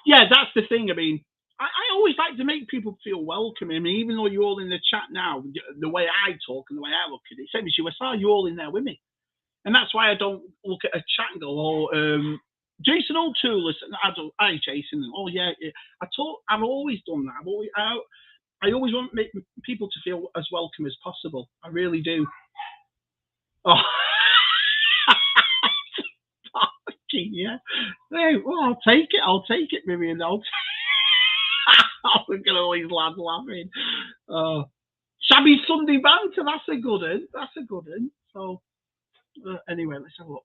yeah, that's the thing. I mean, I always like to make people feel welcome. I mean, even though you're all in the chat now, the way I talk and the way I look at it, same as you, I saw you all in there with me. And that's why I don't look at a chat and go, Jason O'Toole, listen, hi Jason. Oh yeah. I've always done that. I always want people to feel as welcome as possible. I really do. Oh, yeah. Hey, well, I'll take it, Miriam. We're gonna always laughing. Shabby Sunday banter. That's a good one. So. Anyway, let's have a look.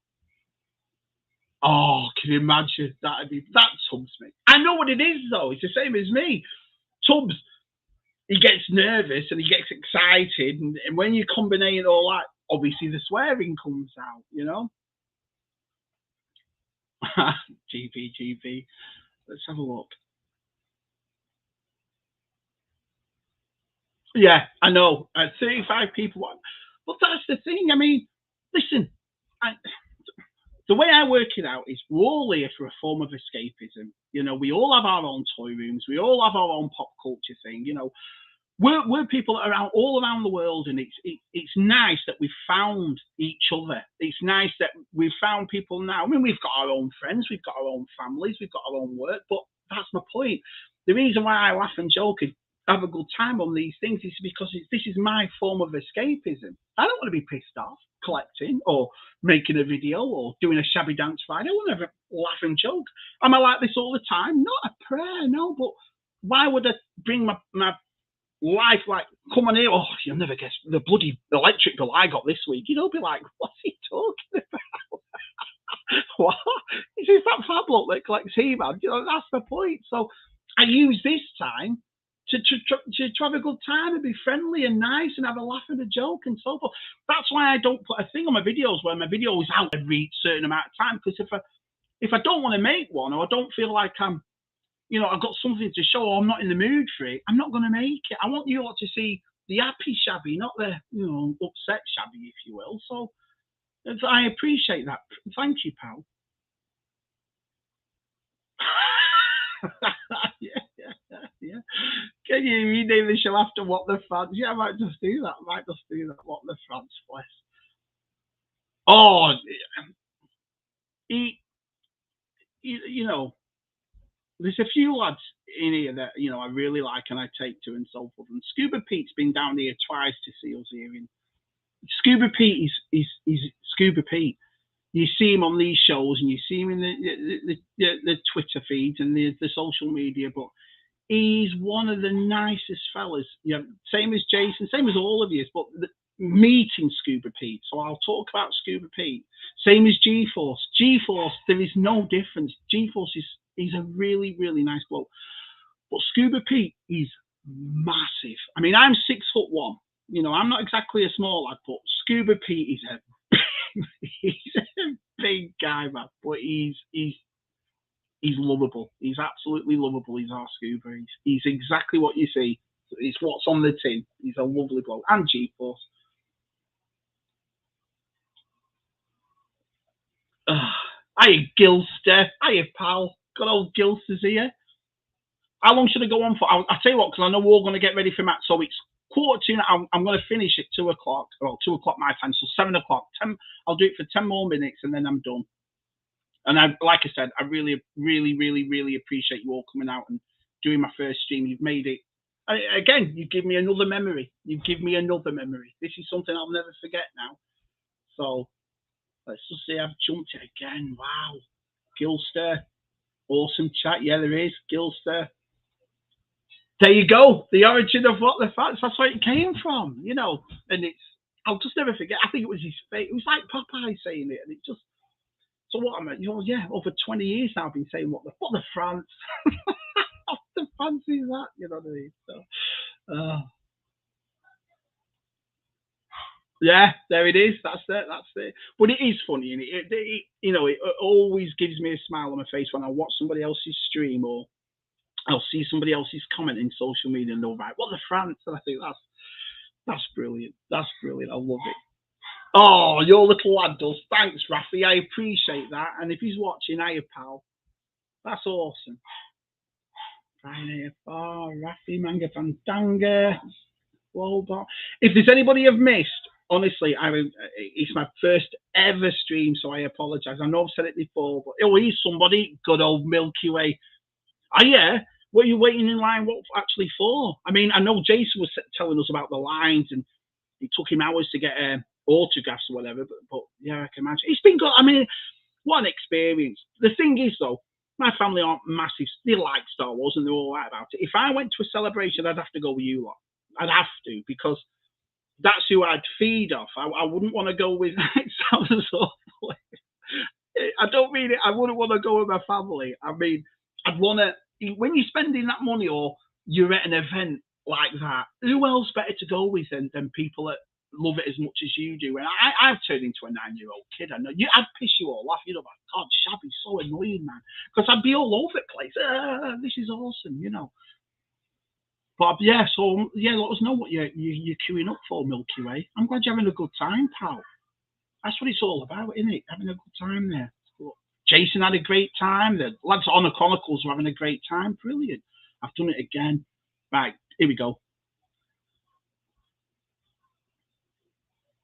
Oh, can you imagine? That Tubbs me. I know what it is though. It's the same as me. Tubbs, he gets nervous and he gets excited, and when you combine all that, obviously the swearing comes out. You know. GP. Let's have a look. Yeah, I know. 35 people. But that's the thing. I mean, listen. The way I work it out is we're all here for a form of escapism. You know, we all have our own toy rooms. We all have our own pop culture thing. You know, we're people around all around the world, and it's nice that we've found each other. It's nice that we've found people now. I mean, we've got our own friends, we've got our own families, we've got our own work. But that's my point. The reason why I laugh and joke and have a good time on these things is because this is my form of escapism. I don't want to be pissed off collecting or making a video or doing a Shabby Dance Friday. I want to laugh and joke. Am I like this all the time? Not a prayer, no. But why would I bring my life like, come on here? Oh, you'll never guess the bloody electric bill I got this week. You know, be like, what's he talking about? What? Is this that fab bloke that collects He-Man? You know, that's the point. So I use this time to have a good time and be friendly and nice and have a laugh and a joke and so forth. That's why I don't put a thing on my videos where my video is out every certain amount of time, because if I don't want to make one, or I don't feel like I've got something to show, or I'm not in the mood for it, I'm not going to make it. I want you all to see the happy Shabby, not the upset Shabby, if you will. So I appreciate that. Thank you, pal. Yeah. Can you rename the show after What the Fans? Yeah, I might just do that. What the Fans, bless. Oh, there's a few lads in here that I really like and I take to and so forth. And Scuba Pete's been down here twice to see us here. Scuba Pete is Scuba Pete. You see him on these shows and you see him in the Twitter feeds and the social media, but he's one of the nicest fellas. Same as Jason, same as all of you. But meeting Scuba Pete, so I'll talk about Scuba Pete. Same as G-Force. G-Force, there is no difference. G-Force is a really, really nice bloke. But Scuba Pete is massive. I mean, I'm 6'1". I'm not exactly a small lad, but Scuba Pete is he's a big guy, man. But he's lovable. He's absolutely lovable. He's our Scuba. He's exactly what you see. It's what's on the tin. He's a lovely bloke. And G-Force. Hiya, Gilster. Hiya, pal. Good old Gilster's here. How long should I go on for? I'll tell you what, because I know we're all going to get ready for Matt. So it's quarter to. I'm going to finish at 2 o'clock. Well, 2 o'clock my time. So 7 o'clock. I'll do it for 10 more minutes and then I'm done. And like I said, I really, really, really, really appreciate you all coming out and doing my first stream. You've made it. Again, you give me another memory. You give me another memory. This is something I'll never forget now. So let's just say I've jumped it again. Wow. Gilster. Awesome chat. Yeah, there is. Gilster. There you go. The origin of what the facts. That's where it came from, you know. And it's, I'll just never forget. I think it was his face. It was like Popeye saying it. And it just, so what am I, you know, yeah, over 20 years now I've been saying what the France. What the fancy is that? You know what I mean? So, yeah, there it is. That's it. That's it. But it is funny, and you know, it always gives me a smile on my face when I watch somebody else's stream or I'll see somebody else's comment in social media and they'll write, "What the France?" And I think that's brilliant. That's brilliant. I love it. Oh, your little lad does. Thanks, Rafi. I appreciate that. And if he's watching, hiya, pal. That's awesome. Friday, oh, Rafi, Manga Fandanga. Whoa, if there's anybody I've missed, honestly, it's my first ever stream, so I apologise. I know I've said it before, but he's somebody. Good old Milky Way. Oh, yeah. What are you waiting in line? What actually for? I mean, I know Jason was telling us about the lines, and it took him hours to get autographs or whatever. But yeah, I can imagine it's been good. I mean, what an experience. The thing is, though, my family aren't massive. They like Star Wars, and they're all right about it. If I went to a celebration, I'd have to go with you lot. I'd have to, because that's who I'd feed off. I wouldn't want to go with. I don't mean it. I wouldn't want to go with my family. I mean, I'd want to. When you're spending that money or you're at an event like that, who else better to go with than people that love it as much as you do? And I've turned into a 9-year-old kid. I know I'd piss you all off. You know, like, God, Shabby's so annoying, man. Because I'd be all over the place. This is awesome, you know. But yeah, so yeah, let us know what you're queuing up for, Milky Way. I'm glad you're having a good time, pal. That's what it's all about, isn't it? Having a good time there. Jason had a great time. The lads on the Chronicles were having a great time. Brilliant. I've done it again. Right, here we go.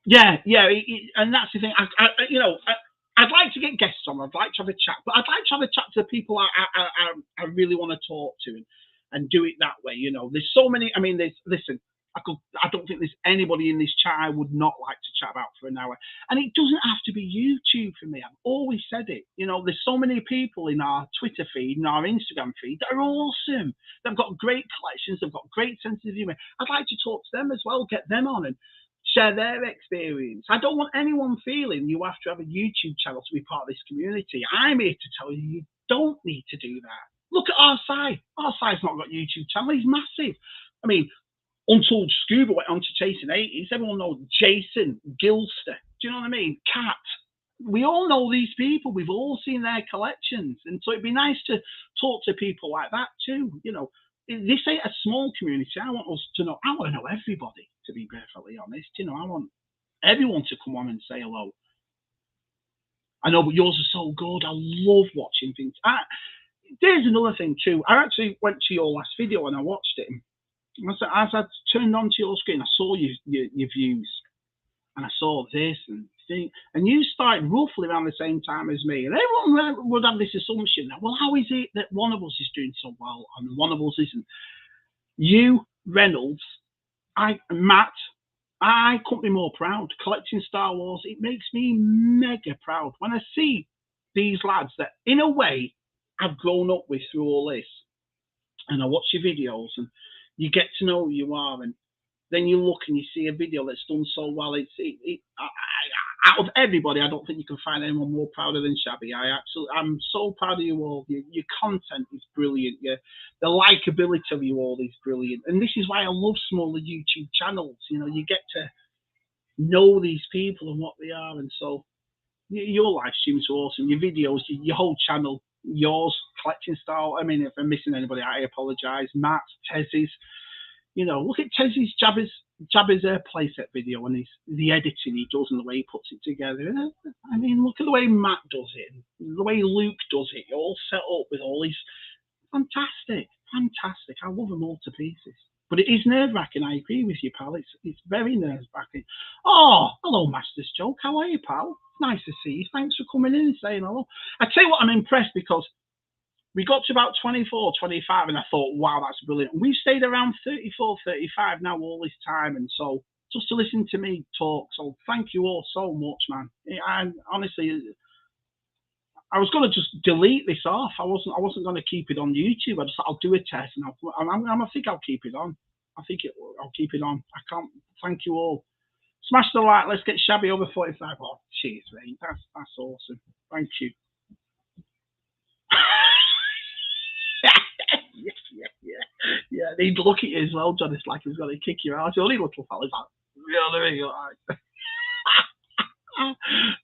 Yeah, and that's the thing. I'd like to get guests on. I'd like to have a chat, but I'd like to have a chat to the people I really want to talk to and do it that way. You know, there's so many. I mean, listen. I don't think there's anybody in this chat I would not like to chat about for an hour. And it doesn't have to be YouTube for me. I've always said it. You know, there's so many people in our Twitter feed and our Instagram feed that are awesome. They've got great collections. They've got great sense of humor. I'd like to talk to them as well, get them on and share their experience. I don't want anyone feeling you have to have a YouTube channel to be part of this community. I'm here to tell you you don't need to do that. Look at our side. Our side's not got a YouTube channel. He's massive. I mean, Untold Scuba went on to Chasing 80s. Everyone knows Jason, Gilster. Do you know what I mean? Cat. We all know these people. We've all seen their collections. And so it'd be nice to talk to people like that too. You know, this ain't a small community. I want us to know. I want to know everybody, to be perfectly honest. You know, I want everyone to come on and say hello. I know, but yours are so good. I love watching things. There's another thing too. I actually went to your last video and I watched it. As I turned onto your screen, I saw your views, and I saw this and you started roughly around the same time as me, and everyone would have this assumption that, well, how is it that one of us is doing so well and one of us isn't? You, Reynolds, Matt, I couldn't be more proud. Collecting Star Wars, it makes me mega proud when I see these lads that, in a way, I've grown up with through all this, and I watch your videos and you get to know who you are, and then you look and you see a video that's done so well. Out of everybody, I don't think you can find anyone more prouder than Shabby. I'm so proud of you all. Your content is brilliant. The likability of you all is brilliant, and this is why I love smaller YouTube channels. You know, you get to know these people and what they are, and so your live streams are awesome. Your videos, your whole channel. Yours, collecting style. I mean, if I'm missing anybody, I apologise. Matt, Tez's, You know, look at Tezzy's Jabba's playset video and the editing he does and the way he puts it together. I mean, look at the way Matt does it, the way Luke does it. You're all set up with all these fantastic. I love them all to pieces. But it is nerve wracking. I agree with you, pal. It's very nerve wracking. Oh, hello, Master's Joke. How are you, pal? Nice to see you. Thanks for coming in and saying hello. I tell you what, I'm impressed because we got to about 24, 25, and I thought, wow, that's brilliant. And we've stayed around 34, 35 now all this time. And so just to listen to me talk. So thank you all so much, man. And honestly, I was going to just delete this off. I wasn't going to keep it on YouTube. I'll do a test, and I think I'll keep it on. I'll keep it on. I can't. Thank you all. Smash the like. Let's get Shabby over 45. Oh, cheers, mate. That's awesome. Thank you. Yeah. He'd look at you as well, John. It's like he's going to kick you out. The only little fella's like, yeah, there you go.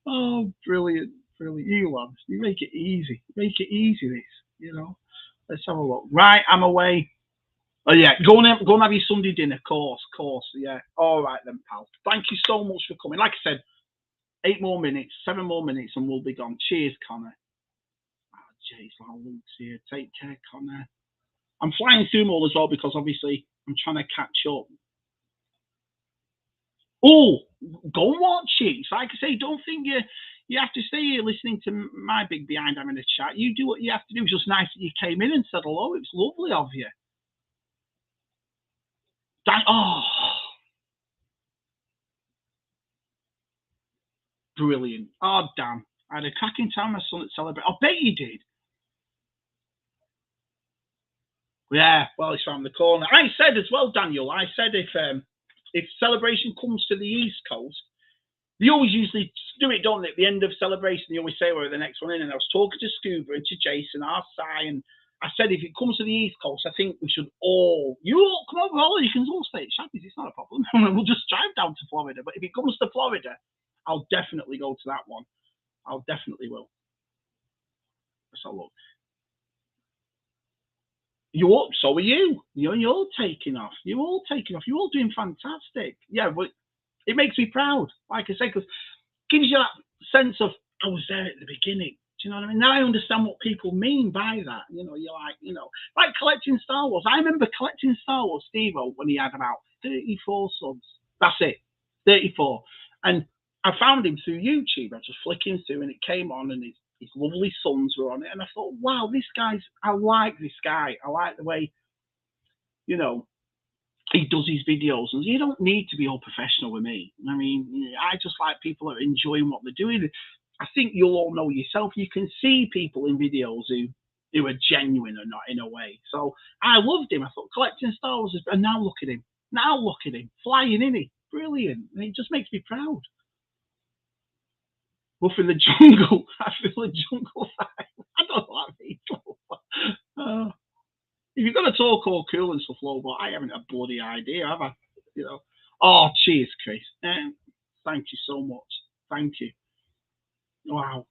Oh, brilliant. You lads, you make it easy. This, you know. Let's have a look. Right, I'm away. Oh yeah, go and have your Sunday dinner, course. Yeah. All right then, pal. Thank you so much for coming. Like I said, 7 more minutes, and we'll be gone. Cheers, Connor. Oh, jeez, Luke's here. Take care, Connor. I'm flying through them all as well because obviously I'm trying to catch up. Oh, go and watch it. It's like I say, don't think you have to stay here listening to my big behind I'm in the chat. You do what you have to do. It's just nice that you came in and said hello. It was lovely of you. Oh, brilliant. Oh, damn. I had a cracking time my son at Celebrate. I bet you did. Yeah, well, it's around the corner. I said as well, Daniel, if Celebration comes to the East Coast, they always usually do it, don't they? At the end of Celebration, they always say we're the next one in. And I was talking to Scuba and to Jason, our Sai, and I said, if it comes to the East Coast, I think we should you all come over, all you can all stay at Shabby's. It's not a problem. We'll just drive down to Florida. But if it comes to Florida, I'll definitely go to that one. I'll definitely will. Let's have a look. So are you. You're taking off. You're all taking off. You're all doing fantastic. Yeah, but it makes me proud. Like I say, because it gives you that sense of, I was there at the beginning. Do you know what I mean? Now I understand what people mean by that. You're like collecting Star Wars. I remember collecting Star Wars, Steve-O, when he had about 34 subs. That's it, 34. And I found him through YouTube. I was just flicking through, and it came on, and his lovely sons were on it. And I thought, wow, I like this guy. I like the way, he does his videos. And you don't need to be all professional with me. I mean, I just like people that are enjoying what they're doing. I think you'll all know yourself. You can see people in videos who are genuine or not in a way. So I loved him. I thought collecting Star Wars, and now look at him. Flying in it. Brilliant. And it just makes me proud. Wolf in the jungle. I feel a jungle vibe. I don't know what I mean. If you're going to talk all cool and stuff, low, but I haven't a bloody idea, have I? Oh, cheers, Chris. Thank you so much. Thank you. Wow.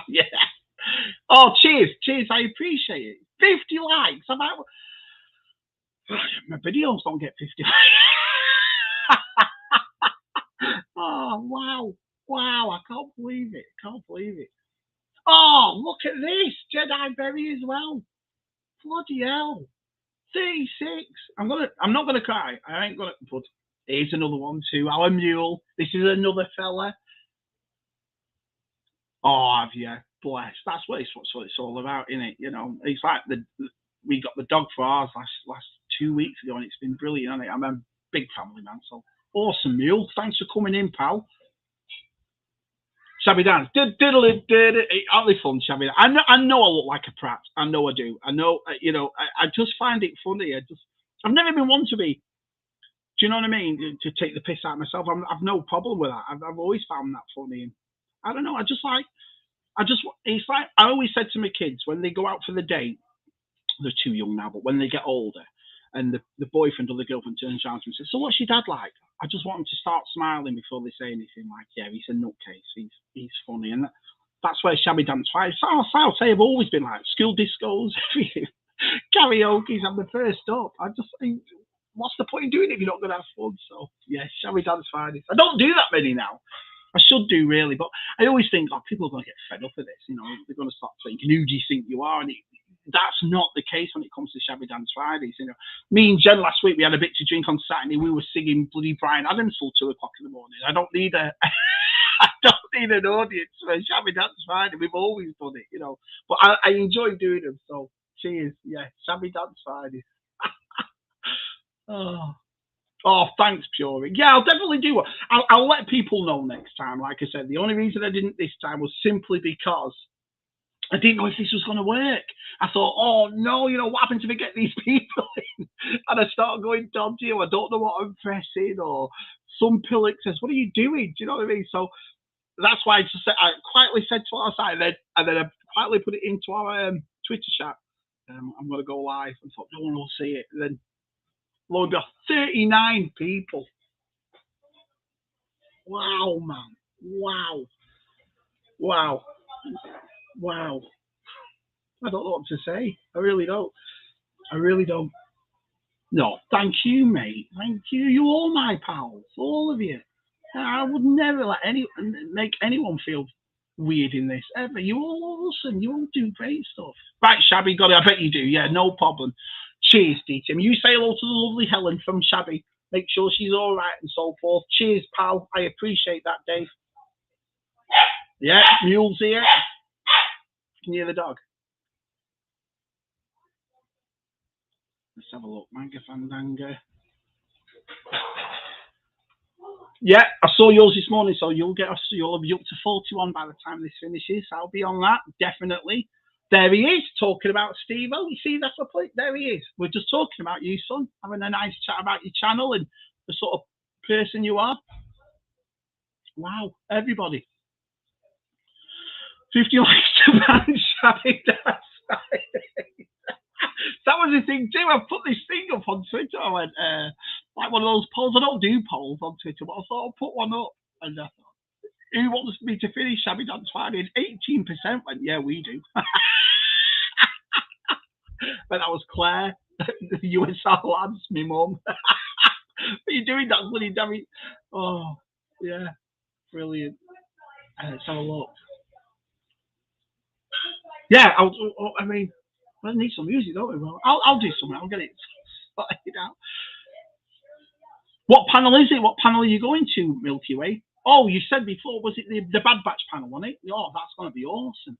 Yeah. Oh, cheers. I appreciate it. 50 likes. My videos don't get 50 likes. Oh, wow. I can't believe it. Oh, look at this. Jedi Berry as well. Bloody hell. 36. I'm not gonna cry. I ain't gonna, but here's another one too. Our Mule. This is another fella. Oh, have you? Bless. That's what it's all about, isn't it? It's like we got the dog for ours last 2 weeks ago, and it's been brilliant, hasn't it? I'm a big family man, so awesome, Mule. Thanks for coming in, pal. Shabby dance. Aren't they fun, Shabby? I know I look like a prat. I know I do. I know, I just find it funny. I've never been one to be, do you know what I mean? To take the piss out of myself. I've no problem with that. I've always found that funny. And I don't know. It's like, I always said to my kids when they go out for the date, they're too young now, but when they get older, and the boyfriend or the girlfriend turns around and says, so what's your dad like? I just want them to start smiling before they say anything, like, yeah, he's a nutcase. He's funny. And That's where Shabby Dance Fridays. I'll say I've always been like school discos, everything. Karaoke's, I'm the first up. I just think, what's the point in doing it if you're not going to have fun? So, yeah, Shabby Dance Fridays. I don't do that many now. I should do really, but I always think, oh, people are going to get fed up of this. You know, they're going to start thinking, who do you think you are? And that's not the case when it comes to Shabby Dance Fridays. You know, me and Jen last week, we had a bit to drink on Saturday. We were singing bloody Bryan Adams till 2 o'clock in the morning. I don't need I don't need an audience for Shabby Dance Friday. We've always done it, you know. But I enjoy doing them. So cheers, yeah, Shabby Dance Fridays. Oh. Oh, thanks, Puri. Yeah, I'll definitely do it. I'll let people know next time. Like I said, the only reason I didn't this time was simply because I didn't know if this was going to work. I thought, oh no, you know, what happens if I get these people in and I start going dodgy, or I don't know what I'm pressing, or some pillock says, what are you doing? Do you know what I mean? So that's why I quietly said to our side, and then I quietly put it into our Twitter chat. I'm going to go live, and thought no one will see it. And then lo and behold, 39 people. Wow, man. Wow. Wow. Wow. I don't know what to say. I really don't. I really don't. No, thank you, mate. Thank you. You're all my pals, all of you. I would never make anyone feel weird in this ever. You all awesome. You all do great stuff. Right, Shabby, got it. I bet you do. Yeah, no problem. Cheers, D-Tim. You say hello to the lovely Helen from Shabby. Make sure she's all right and so forth. Cheers, pal. I appreciate that, Dave. Yeah, mule's here. Can you hear the dog? Let's have a look. Manga Fandanga. Yeah, I saw yours this morning, so you'll be up to 41 by the time this finishes. I'll be on that, definitely. There he is, talking about Steve-O. You see, that's the point. There he is. We're just talking about you, son. Having a nice chat about your channel and the sort of person you are. Wow, everybody. 50 likes to ban Shabby Dance. That was the thing too. I put this thing up on Twitter. I went, like one of those polls. I don't do polls on Twitter, but I thought I'll put one up. And I thought, who wants me to finish Shabby Dance Friday? And 18% went, yeah, we do. But that was Claire, the USR lads, my mum. What are you doing that bloody damn it? Oh, yeah, brilliant. Let's have a look. Yeah, I mean, we need some music, don't we? Well, I'll do something. I'll get it sorted out. What panel is it? What panel are you going to, Milky Way? Oh, you said before, was it the Bad Batch panel, wasn't it? Oh, that's going to be awesome.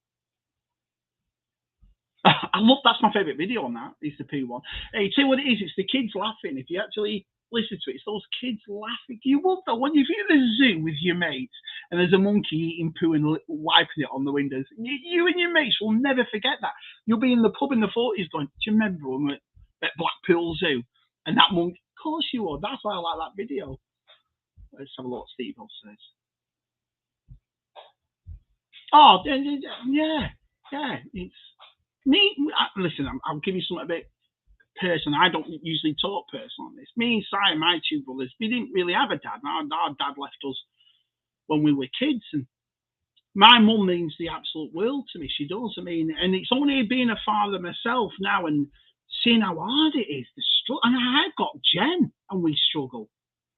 I love, that's my favourite video on that, is the poo one. Hey, tell you what it is, it's the kids laughing. If you actually listen to it, it's those kids laughing. You love that when you're in the zoo with your mates and there's a monkey eating poo and wiping it on the windows. You and your mates will never forget that. You'll be in the pub in the 40s going, do you remember when we were at Blackpool Zoo? And that monkey, of course you would. That's why I like that video. Let's have a look what Steve says. Oh, yeah. It's me. Listen, I'll give you something a bit personal. I don't usually talk personal on this. Me and Si, my two brothers, we didn't really have a dad. Our dad left us when we were kids, and my mum means the absolute world to me. She does. I mean, and it's only being a father myself now and seeing how hard it is to struggle. And I've got Jen, and we struggle.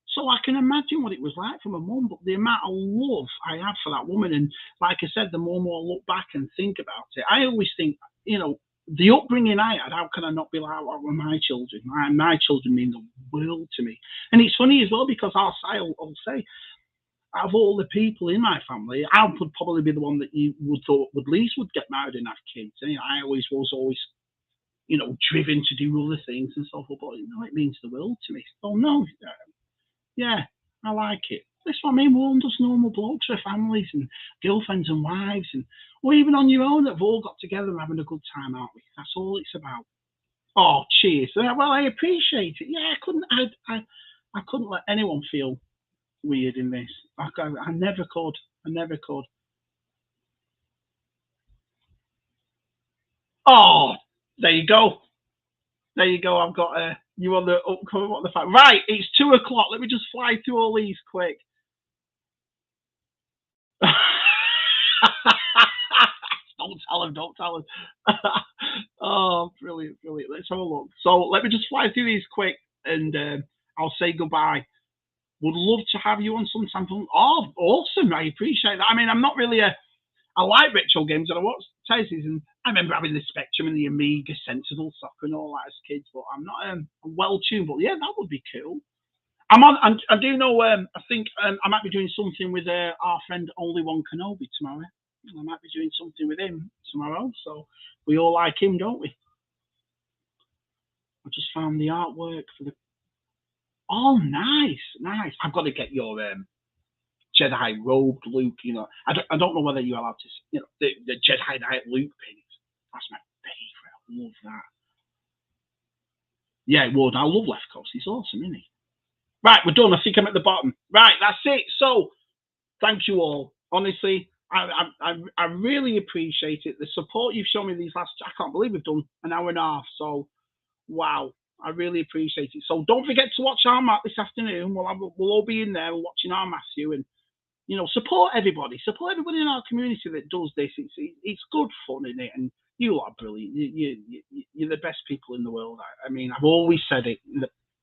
So I can imagine what it was like for my mum, but the amount of love I have for that woman, and like I said, the more and more I look back and think about it, I always think, you know, the upbringing I had, how can I not be like that with my children? My children mean the world to me. And it's funny as well, because I'll say, out of all the people in my family, I would probably be the one that you would thought would least would get married and have kids. And, you know, I always was you know, driven to do other things and so forth, but, you know, it means the world to me. So, no, yeah, I like it. That's what I mean. We're all just normal blokes with families and girlfriends and wives, and or even on your own, that have all got together and having a good time, aren't we? That's all it's about. Oh, cheers. Well, I appreciate it. Yeah, I couldn't let anyone feel weird in this. I never could. I never could. Oh, there you go. There you go. I've got you on the upcoming. What the fact? Right, it's 2 o'clock. Let me just fly through all these quick. Don't tell him. Oh, brilliant, brilliant. Let's have a look. So let me just fly through these quick, and I'll say goodbye. Would love to have you on sometime. Oh, awesome! I appreciate that. I mean, I'm not really I like retro games, and I watch Tez's, and I remember having the Spectrum and the Amiga, Sensible Soccer, and all that as kids. But I'm not well tuned. But yeah, that would be cool. I'm on. I do know. I think I might be doing something with our friend Only One Kenobi tomorrow. I might be doing something with him tomorrow. So we all like him, don't we? I just found the artwork for the. Oh, nice, nice. I've got to get your Jedi robed Luke. You know, I don't know whether you're allowed to. You know, the Jedi Knight Luke pins. That's my favorite. I love that. Yeah, it would. I love Left Coast. He's awesome, isn't he? Right, we're done. I think I'm at the bottom. Right, that's it. So, thank you all. Honestly, I really appreciate it. The support you've shown me these last. I can't believe we've done an hour and a half. So, wow, I really appreciate it. So, don't forget to watch our Matt this afternoon. We'll all be in there watching our Matthew, and support everybody. Support everybody in our community that does this. It's good fun, isn't it? And you are brilliant. You're the best people in the world. I mean, I've always said it.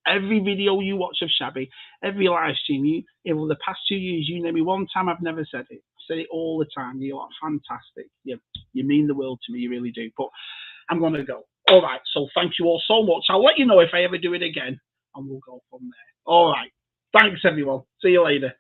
Every video you watch of Shabby, every live stream, over the past 2 years, you name me one time I've never said it. I say it all the time. You are fantastic. You mean the world to me. You really do. But I'm going to go. All right. So thank you all so much. I'll let you know if I ever do it again, and we'll go from there. All right. Thanks, everyone. See you later.